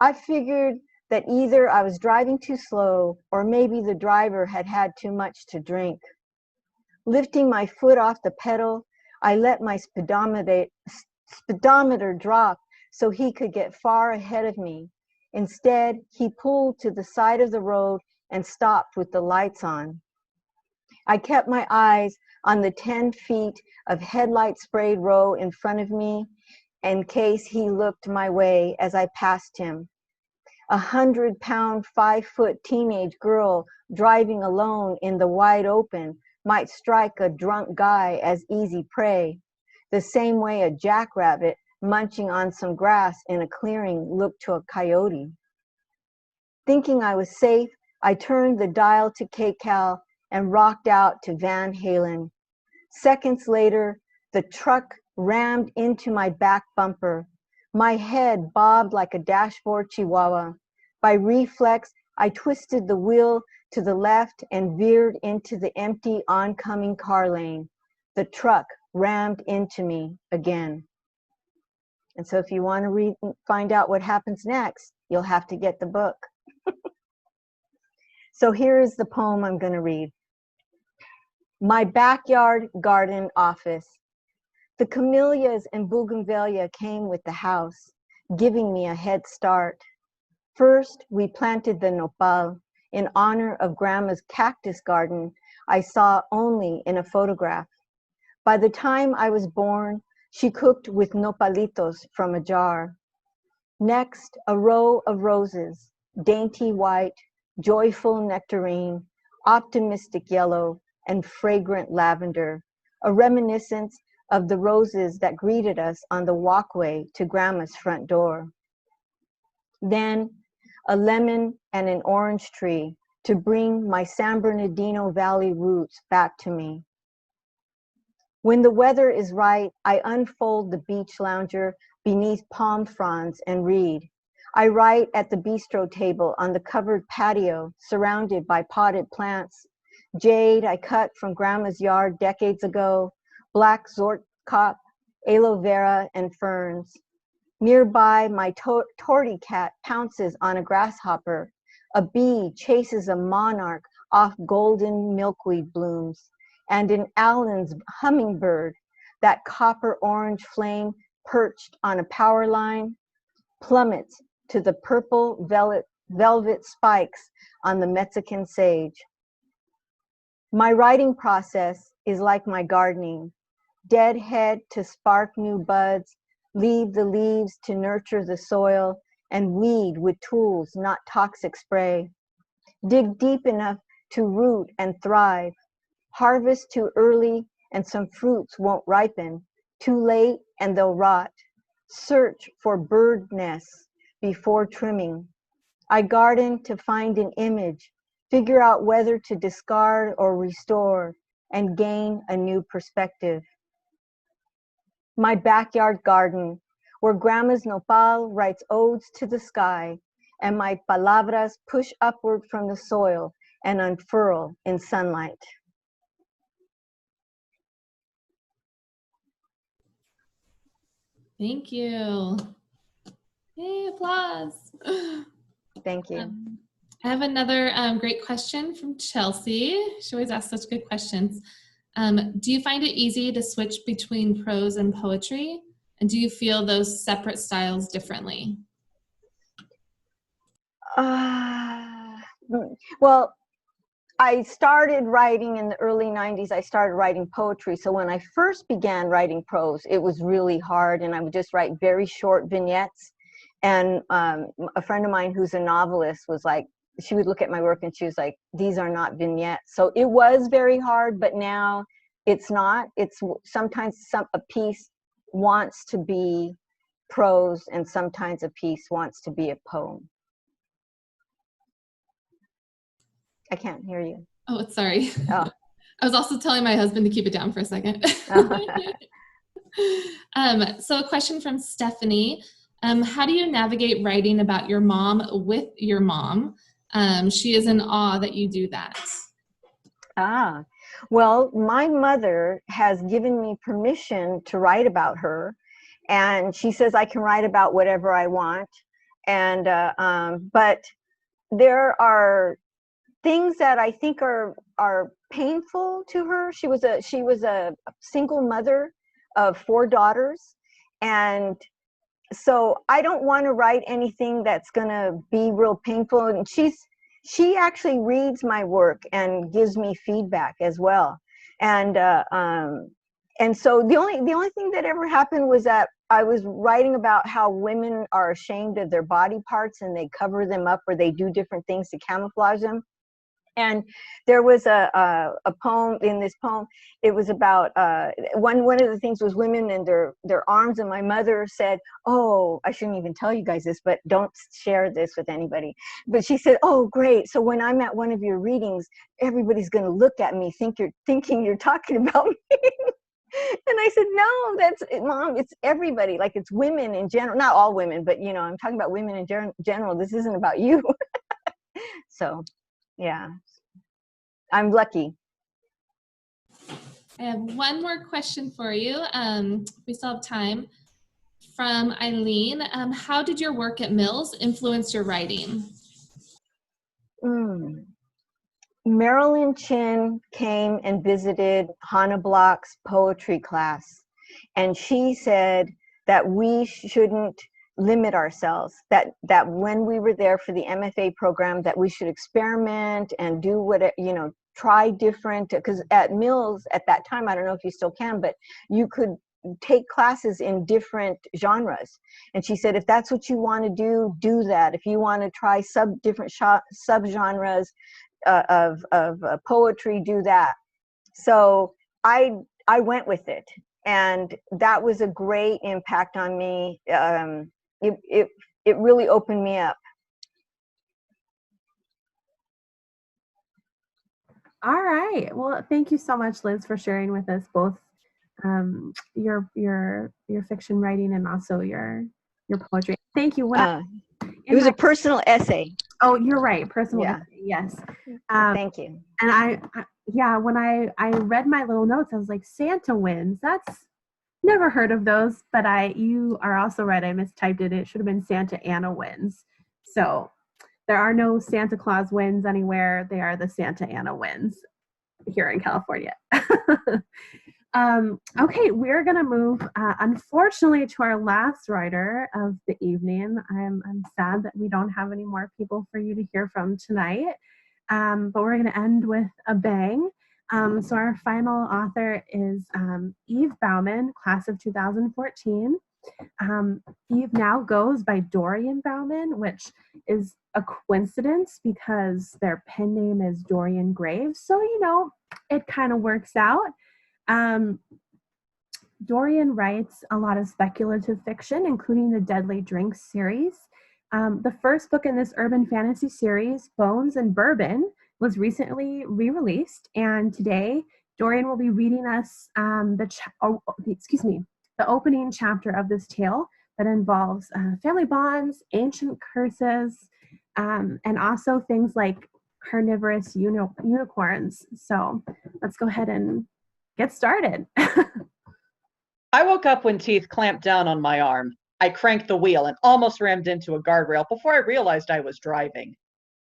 I figured that either I was driving too slow or maybe the driver had had too much to drink. Lifting my foot off the pedal, I let my speedometer drop so he could get far ahead of me. Instead, he pulled to the side of the road and stopped with the lights on. I kept my eyes on the 10 feet of headlight sprayed row in front of me in case he looked my way as I passed him. 100-pound, 5-foot teenage girl driving alone in the wide open might strike a drunk guy as easy prey, the same way a jackrabbit munching on some grass in a clearing looked to a coyote. Thinking I was safe, I turned the dial to KCAL and rocked out to Van Halen. Seconds later, the truck rammed into my back bumper. My head bobbed like a dashboard chihuahua. By reflex, I twisted the wheel to the left and veered into the empty oncoming car lane. The truck rammed into me again. And so if you want to find out what happens next, you'll have to get the book. So here's the poem I'm going to read. My backyard garden office. The camellias and bougainvillea came with the house, giving me a head start. First, we planted the nopal in honor of Grandma's cactus garden I saw only in a photograph. By the time I was born, she cooked with nopalitos from a jar. Next, a row of roses, dainty white, joyful nectarine, optimistic yellow, and fragrant lavender, a reminiscence of the roses that greeted us on the walkway to Grandma's front door. Then, a lemon and an orange tree to bring my San Bernardino Valley roots back to me. When the weather is right, I unfold the beach lounger beneath palm fronds and read. I write at the bistro table on the covered patio, surrounded by potted plants. Jade I cut from Grandma's yard decades ago, black zortkop, aloe vera, and ferns. Nearby, my tortie cat pounces on a grasshopper. A bee chases a monarch off golden milkweed blooms. And an Allen's hummingbird, that copper-orange flame perched on a power line, plummets to the purple velvet spikes on the Mexican sage. My writing process is like my gardening. Dead head to spark new buds, leave the leaves to nurture the soil, and weed with tools, not toxic spray. Dig deep enough to root and thrive. Harvest too early and some fruits won't ripen. Too late and they'll rot. Search for bird nests before trimming. I garden to find an image, figure out whether to discard or restore, and gain a new perspective. My backyard garden, where Grandma's nopal writes odes to the sky, and my palabras push upward from the soil and unfurl in sunlight. Thank you. Yay, applause. Thank you. I have another great question from Chelsea. She always asks such good questions. Do you find it easy to switch between prose and poetry? And do you feel those separate styles differently? Well, I started writing in the early 90s. I started writing poetry. So when I first began writing prose, it was really hard, and I would just write very short vignettes. And a friend of mine who's a novelist was like, she would look at my work and she was like, these are not vignettes. So it was very hard, but now it's not. It's sometimes a piece wants to be prose and sometimes a piece wants to be a poem. I can't hear you. Oh, sorry. Oh. I was also telling my husband to keep it down for a second. So a question from Stephanie. How do you navigate writing about your mom with your mom? She is in awe that you do that. Ah, well, my mother has given me permission to write about her, and she says I can write about whatever I want. And but there are things that I think are painful to her. She was a single mother of 4 daughters, and so I don't want to write anything that's going to be real painful. And she actually reads my work and gives me feedback as well. And so the only thing that ever happened was that I was writing about how women are ashamed of their body parts and they cover them up, or they do different things to camouflage them. And there was a poem in this poem. It was about one of the things was women and their arms. And my mother said, "Oh, I shouldn't even tell you guys this, but don't share this with anybody." But she said, "Oh, great! So when I'm at one of your readings, everybody's going to look at me, thinking you're talking about me." And I said, "No, that's Mom. It's everybody. Like, it's women in general. Not all women, but I'm talking about women in general. This isn't about you." So, yeah. I'm lucky. I have one more question for you. We still have time. From Eileen, how did your work at Mills influence your writing? Marilyn Chin came and visited Hannah Block's poetry class, and she said that we shouldn't limit ourselves, that when we were there for the MFA program, that we should experiment and do what, try different, because at Mills at that time, I don't know if you still can, but you could take classes in different genres. And she said, if that's what you want to do that. If you want to try different subgenres of poetry, do that. So I went with it, and that was a great impact on me. It really opened me up. All right. Well, thank you so much, Liz, for sharing with us both your fiction writing and also your poetry. Thank you. It was a personal essay. Oh, you're right. Personal essay. Yes. Thank you. And when I read my little notes, I was like, Santa wins. That's never heard of those, but you are also right. I mistyped it. It should have been Santa Ana wins. So there are no Santa Claus wins anywhere. They are the Santa Ana wins here in California. Okay, we're gonna move, unfortunately, to our last writer of the evening. I'm sad that we don't have any more people for you to hear from tonight, but we're gonna end with a bang. So our final author is Eve Bauman, class of 2014. Eve now goes by Dorian Bauman, which is a coincidence because their pen name is Dorian Graves. So, it kind of works out. Dorian writes a lot of speculative fiction, including the Deadly Drinks series. The first book in this urban fantasy series, Bones and Bourbon, was recently re-released, and today Dorian will be reading us the opening chapter of this tale that involves family bonds, ancient curses, and also things like carnivorous unicorns. So let's go ahead and get started. I woke up when teeth clamped down on my arm. I cranked the wheel and almost rammed into a guardrail before I realized I was driving.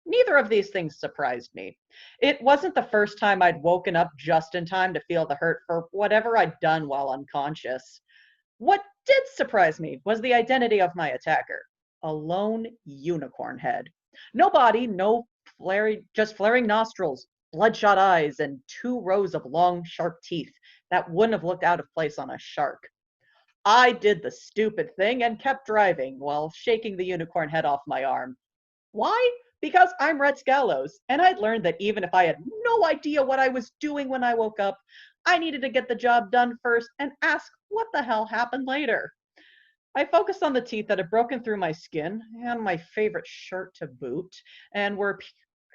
Neither of these things surprised me. It wasn't the first time I'd woken up just in time to feel the hurt for whatever I'd done while unconscious. What did surprise me was the identity of my attacker. A lone unicorn head. No body, just flaring nostrils, bloodshot eyes, and 2 rows of long, sharp teeth that wouldn't have looked out of place on a shark. I did the stupid thing and kept driving while shaking the unicorn head off my arm. Why? Because I'm Red Scallows, and I'd learned that even if I had no idea what I was doing when I woke up, I needed to get the job done first and ask what the hell happened later. I focused on the teeth that had broken through my skin, and my favorite shirt to boot, and were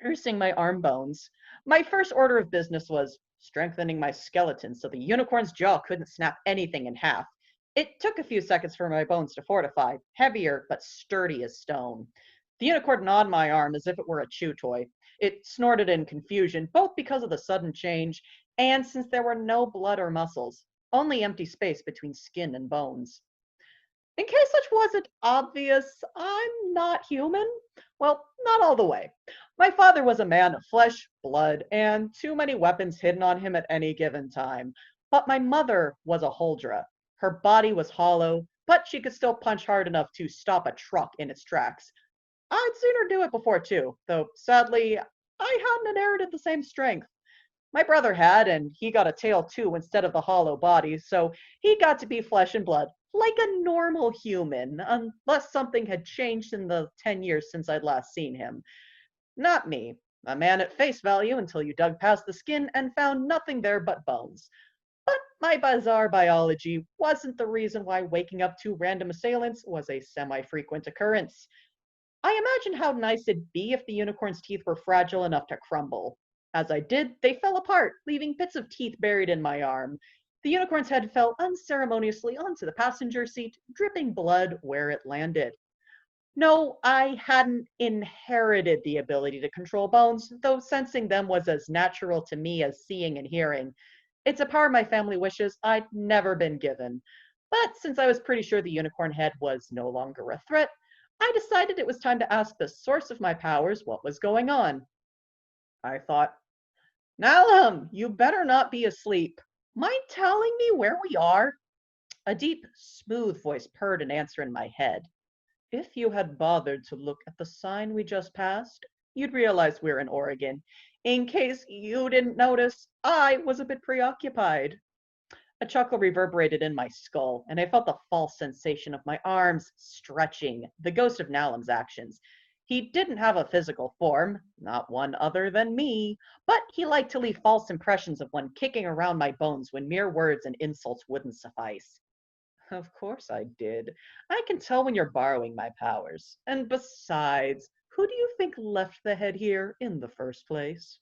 piercing my arm bones. My first order of business was strengthening my skeleton so the unicorn's jaw couldn't snap anything in half. It took a few seconds for my bones to fortify, heavier but sturdy as stone. The unicorn gnawed my arm as if it were a chew toy. It snorted in confusion, both because of the sudden change and since there were no blood or muscles, only empty space between skin and bones. In case such wasn't obvious, I'm not human. Well, not all the way. My father was a man of flesh, blood, and too many weapons hidden on him at any given time. But my mother was a Huldra. Her body was hollow, but she could still punch hard enough to stop a truck in its tracks. I'd sooner do it before too, though sadly, I hadn't inherited the same strength. My brother had, and he got a tail too instead of the hollow body, so he got to be flesh and blood, like a normal human, unless something had changed in the 10 years since I'd last seen him. Not me, a man at face value until you dug past the skin and found nothing there but bones. But my bizarre biology wasn't the reason why waking up to random assailants was a semi-frequent occurrence. I imagined how nice it'd be if the unicorn's teeth were fragile enough to crumble. As I did, they fell apart, leaving bits of teeth buried in my arm. The unicorn's head fell unceremoniously onto the passenger seat, dripping blood where it landed. No, I hadn't inherited the ability to control bones, though sensing them was as natural to me as seeing and hearing. It's a power my family wishes I'd never been given. But since I was pretty sure the unicorn head was no longer a threat, I decided it was time to ask the source of my powers what was going on. I thought, Nalum, you better not be asleep. Mind telling me where we are? A deep, smooth voice purred an answer in my head. If you had bothered to look at the sign we just passed, you'd realize we're in Oregon. In case you didn't notice, I was a bit preoccupied. A chuckle reverberated in my skull, and I felt the false sensation of my arms stretching, the ghost of Nalum's actions. He didn't have a physical form, not one other than me, but he liked to leave false impressions of one kicking around my bones when mere words and insults wouldn't suffice. Of course I did. I can tell when you're borrowing my powers. And besides, who do you think left the head here in the first place?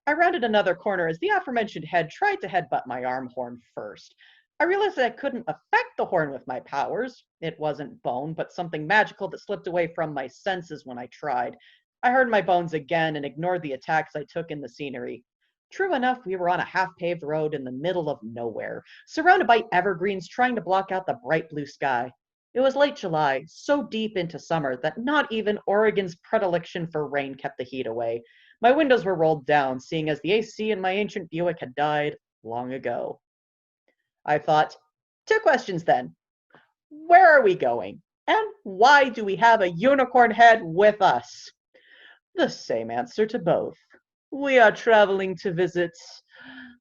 I rounded another corner as the aforementioned head tried to headbutt my arm horn first. I realized that I couldn't affect the horn with my powers. It wasn't bone, but something magical that slipped away from my senses when I tried. I heard my bones again and ignored the attacks I took in the scenery. True enough, we were on a half-paved road in the middle of nowhere, surrounded by evergreens trying to block out the bright blue sky. It was late July, so deep into summer that not even Oregon's predilection for rain kept the heat away. My windows were rolled down, seeing as the AC in my ancient Buick had died long ago. I thought, 2 questions then. Where are we going? And why do we have a unicorn head with us? The same answer to both. We are traveling to visit,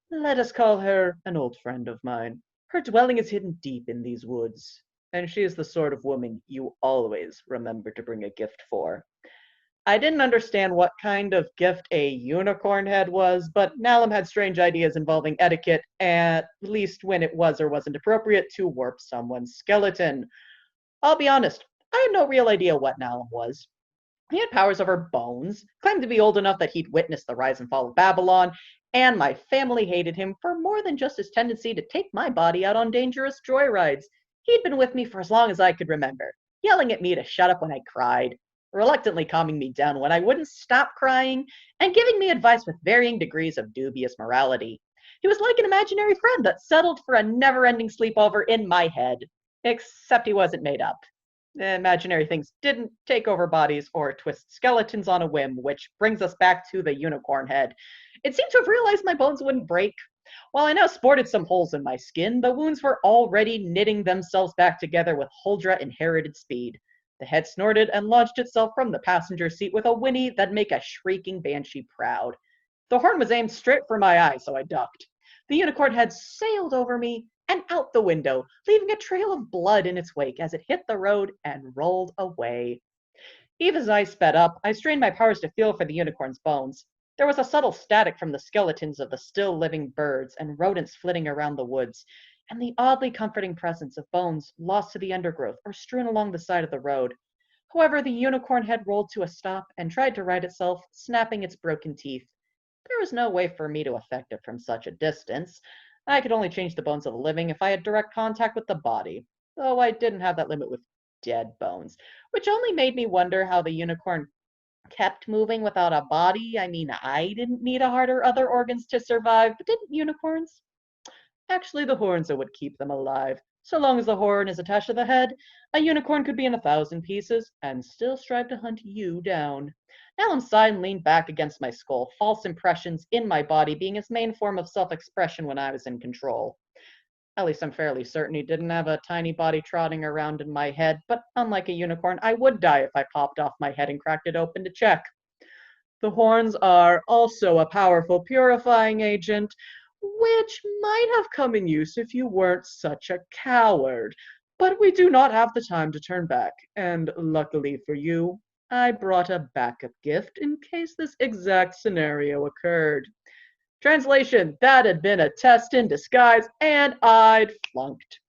let us call her an old friend of mine. Her dwelling is hidden deep in these woods, and she is the sort of woman you always remember to bring a gift for. I didn't understand what kind of gift a unicorn head was, but Nalum had strange ideas involving etiquette, at least when it was or wasn't appropriate to warp someone's skeleton. I'll be honest, I had no real idea what Nalum was. He had powers over bones, claimed to be old enough that he'd witnessed the rise and fall of Babylon, and my family hated him for more than just his tendency to take my body out on dangerous joyrides. He'd been with me for as long as I could remember, yelling at me to shut up when I cried, reluctantly calming me down when I wouldn't stop crying, and giving me advice with varying degrees of dubious morality. He was like an imaginary friend that settled for a never-ending sleepover in my head, except he wasn't made up. Imaginary things didn't take over bodies or twist skeletons on a whim, which brings us back to the unicorn head. It seemed to have realized my bones wouldn't break. While I now sported some holes in my skin, the wounds were already knitting themselves back together with Huldra inherited speed. The head snorted and launched itself from the passenger seat with a whinny that'd make a shrieking banshee proud. The horn was aimed straight for my eye, so I ducked. The unicorn head sailed over me and out the window, leaving a trail of blood in its wake as it hit the road and rolled away. Even as I sped up, I strained my powers to feel for the unicorn's bones. There was a subtle static from the skeletons of the still living birds and rodents flitting around the woods, and the oddly comforting presence of bones lost to the undergrowth or strewn along the side of the road. However, the unicorn head rolled to a stop and tried to right itself, snapping its broken teeth. There was no way for me to affect it from such a distance. I could only change the bones of the living if I had direct contact with the body, though I didn't have that limit with dead bones, which only made me wonder how the unicorn kept moving without a body. I mean, I didn't need a heart or other organs to survive, but didn't unicorns? Actually, the horns are what keep them alive. So long as the horn is attached to the head, a unicorn could be in 1,000 pieces and still strive to hunt you down. Nellum sighed and leaned back against my skull, false impressions in my body being his main form of self-expression when I was in control. At least I'm fairly certain he didn't have a tiny body trotting around in my head, but unlike a unicorn, I would die if I popped off my head and cracked it open to check. The horns are also a powerful purifying agent, which might have come in use if you weren't such a coward. But we do not have the time to turn back, and luckily for you, I brought a backup gift in case this exact scenario occurred. Translation, that had been a test in disguise, and I'd flunked.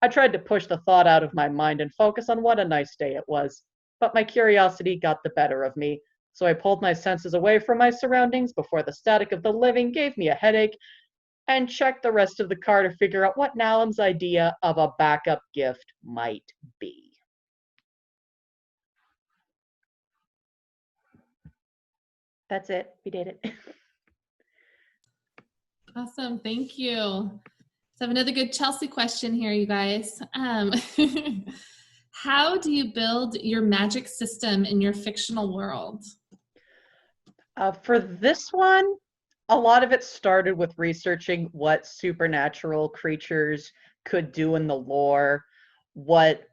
I tried to push the thought out of my mind and focus on what a nice day it was, but my curiosity got the better of me, so I pulled my senses away from my surroundings before the static of the living gave me a headache, and checked the rest of the car to figure out what Nallum's idea of a backup gift might be. That's it. We did it. Awesome. Thank you. So I have another good Chelsea question here, you guys. How do you build your magic system in your fictional world? For this one, a lot of it started with researching what supernatural creatures could do in the lore, what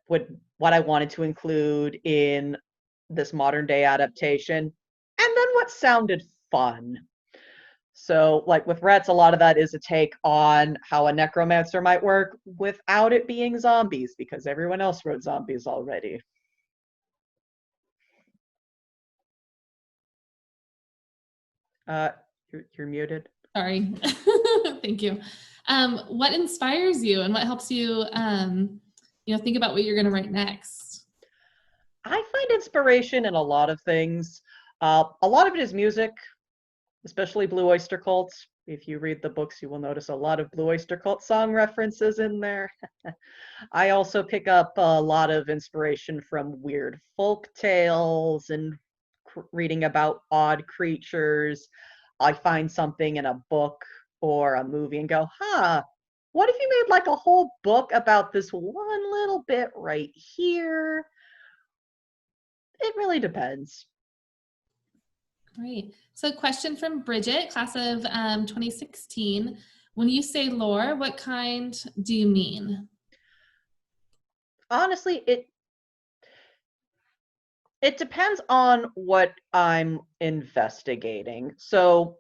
I wanted to include in this modern day adaptation, and then what sounded fun. So, like with Rats, a lot of that is a take on how a necromancer might work without it being zombies, because everyone else wrote zombies already. You're muted. Sorry. Thank you. What inspires you and what helps you, think about what you're going to write next? I find inspiration in a lot of things. A lot of it is music, especially Blue Oyster Cult. If you read the books, you will notice a lot of Blue Oyster Cult song references in there. I also pick up a lot of inspiration from weird folk tales and reading about odd creatures. I find something in a book or a movie and go, what if you made like a whole book about this one little bit right here? It really depends. Great. So question from Bridget, class of 2016. When you say lore, what kind do you mean? Honestly, it depends on what I'm investigating. So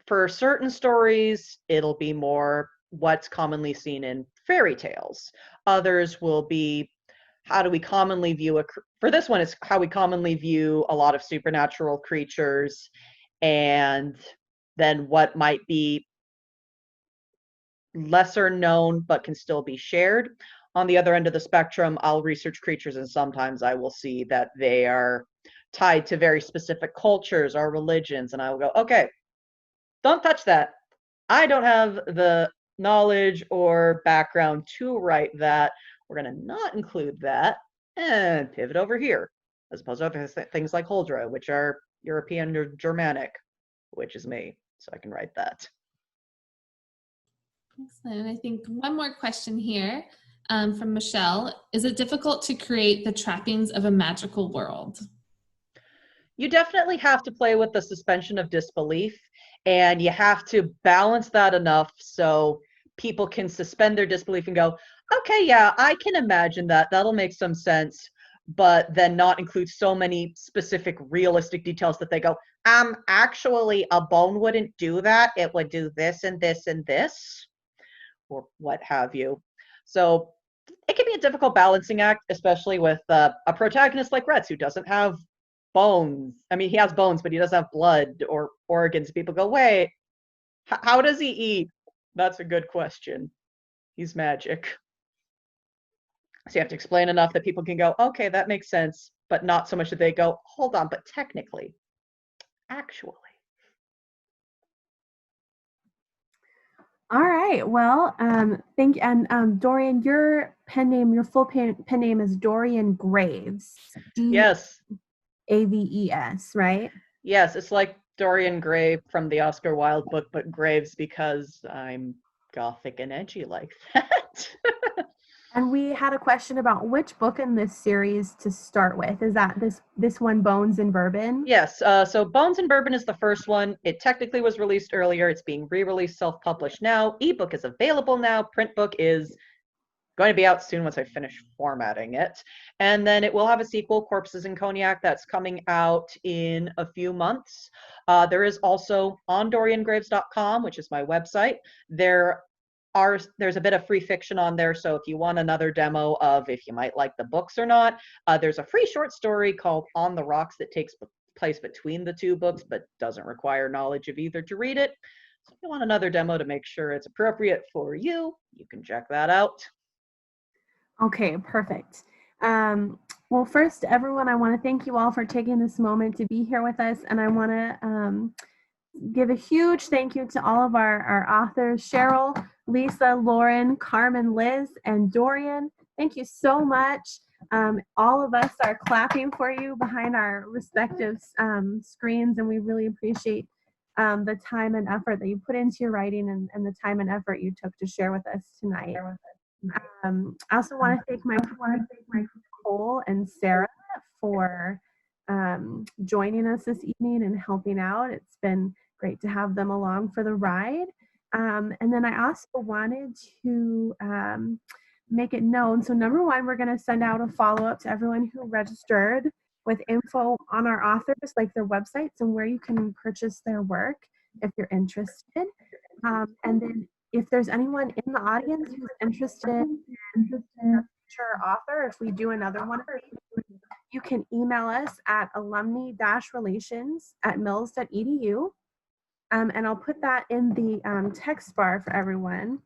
for certain stories, it'll be more what's commonly seen in fairy tales. Others will be how do we commonly view for this one, it's how we commonly view a lot of supernatural creatures, and then what might be lesser known but can still be shared. On the other end of the spectrum, I'll research creatures and sometimes I will see that they are tied to very specific cultures or religions, and I will go, okay, don't touch that. I don't have the knowledge or background to write that. We're going to not include that and pivot over here, as opposed to other things like Huldra, which are European or Germanic, which is me, so I can write that. Excellent. I think one more question here from Michelle. Is it difficult to create the trappings of a magical world? You definitely have to play with the suspension of disbelief, and you have to balance that enough so people can suspend their disbelief and go, okay, yeah, I can imagine that. That'll make some sense, but then not include so many specific realistic details that they go, actually, a bone wouldn't do that. It would do this and this and this, or what have you. So it can be a difficult balancing act, especially with a protagonist like Retz, who doesn't have bones. I mean, he has bones, but he doesn't have blood or organs. People go, wait, how does he eat? That's a good question. He's magic. So you have to explain enough that people can go, okay, that makes sense, but not so much that they go, hold on, but technically, actually. All right. Well, Dorian, your pen name, your full pen name is Dorian Graves. Yes. Aves, right? Yes, it's like Dorian Gray from the Oscar Wilde book, but Graves because I'm gothic and edgy like that. And we had a question about which book in this series to start with. Is that this one, Bones and Bourbon? Yes, so Bones and Bourbon is the first one. It technically was released earlier. It's being re-released, self-published now. Ebook is available now. Print book is going to be out soon once I finish formatting it. And then it will have a sequel, Corpses and Cognac, that's coming out in a few months. There is also on DorianGraves.com, which is my website. There's a bit of free fiction on there, so if you want another demo of if you might like the books or not, there's a free short story called On the Rocks that takes place between the two books, but doesn't require knowledge of either to read it. So if you want another demo to make sure it's appropriate for you, you can check that out. Okay, perfect. Well, first, everyone, I want to thank you all for taking this moment to be here with us, and I want to give a huge thank you to all of our authors, Sheryl, Lisa, Lauren, Carmen, Liz, and Dorian. Thank you so much. All of us are clapping for you behind our respective screens, and we really appreciate the time and effort that you put into your writing and the time and effort you took to share with us tonight. I also want to thank my Cole and Sarah for joining us this evening and helping out. It's been great to have them along for the ride. And then I also wanted to make it known. So number one, we're going to send out a follow-up to everyone who registered with info on our authors, like their websites and where you can purchase their work if you're interested. And then if there's anyone in the audience who's interested in a future author, if we do another one of these, you can email us at alumni-relations@mills.edu. And I'll put that in the text bar for everyone.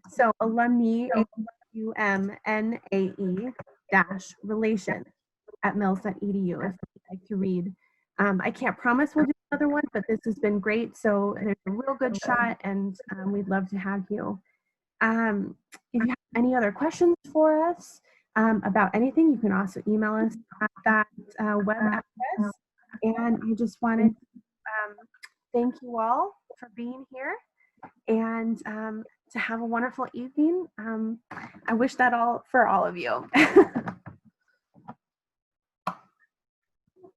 So alumni, UMNAE-relations@mills.edu if you'd like to read. I can't promise we'll do another one, but this has been great. So there's a real good shot, and we'd love to have you. If you have any other questions for us about anything, you can also email us at that web address. And I just wanted to thank you all for being here and to have a wonderful evening. I wish that all for all of you.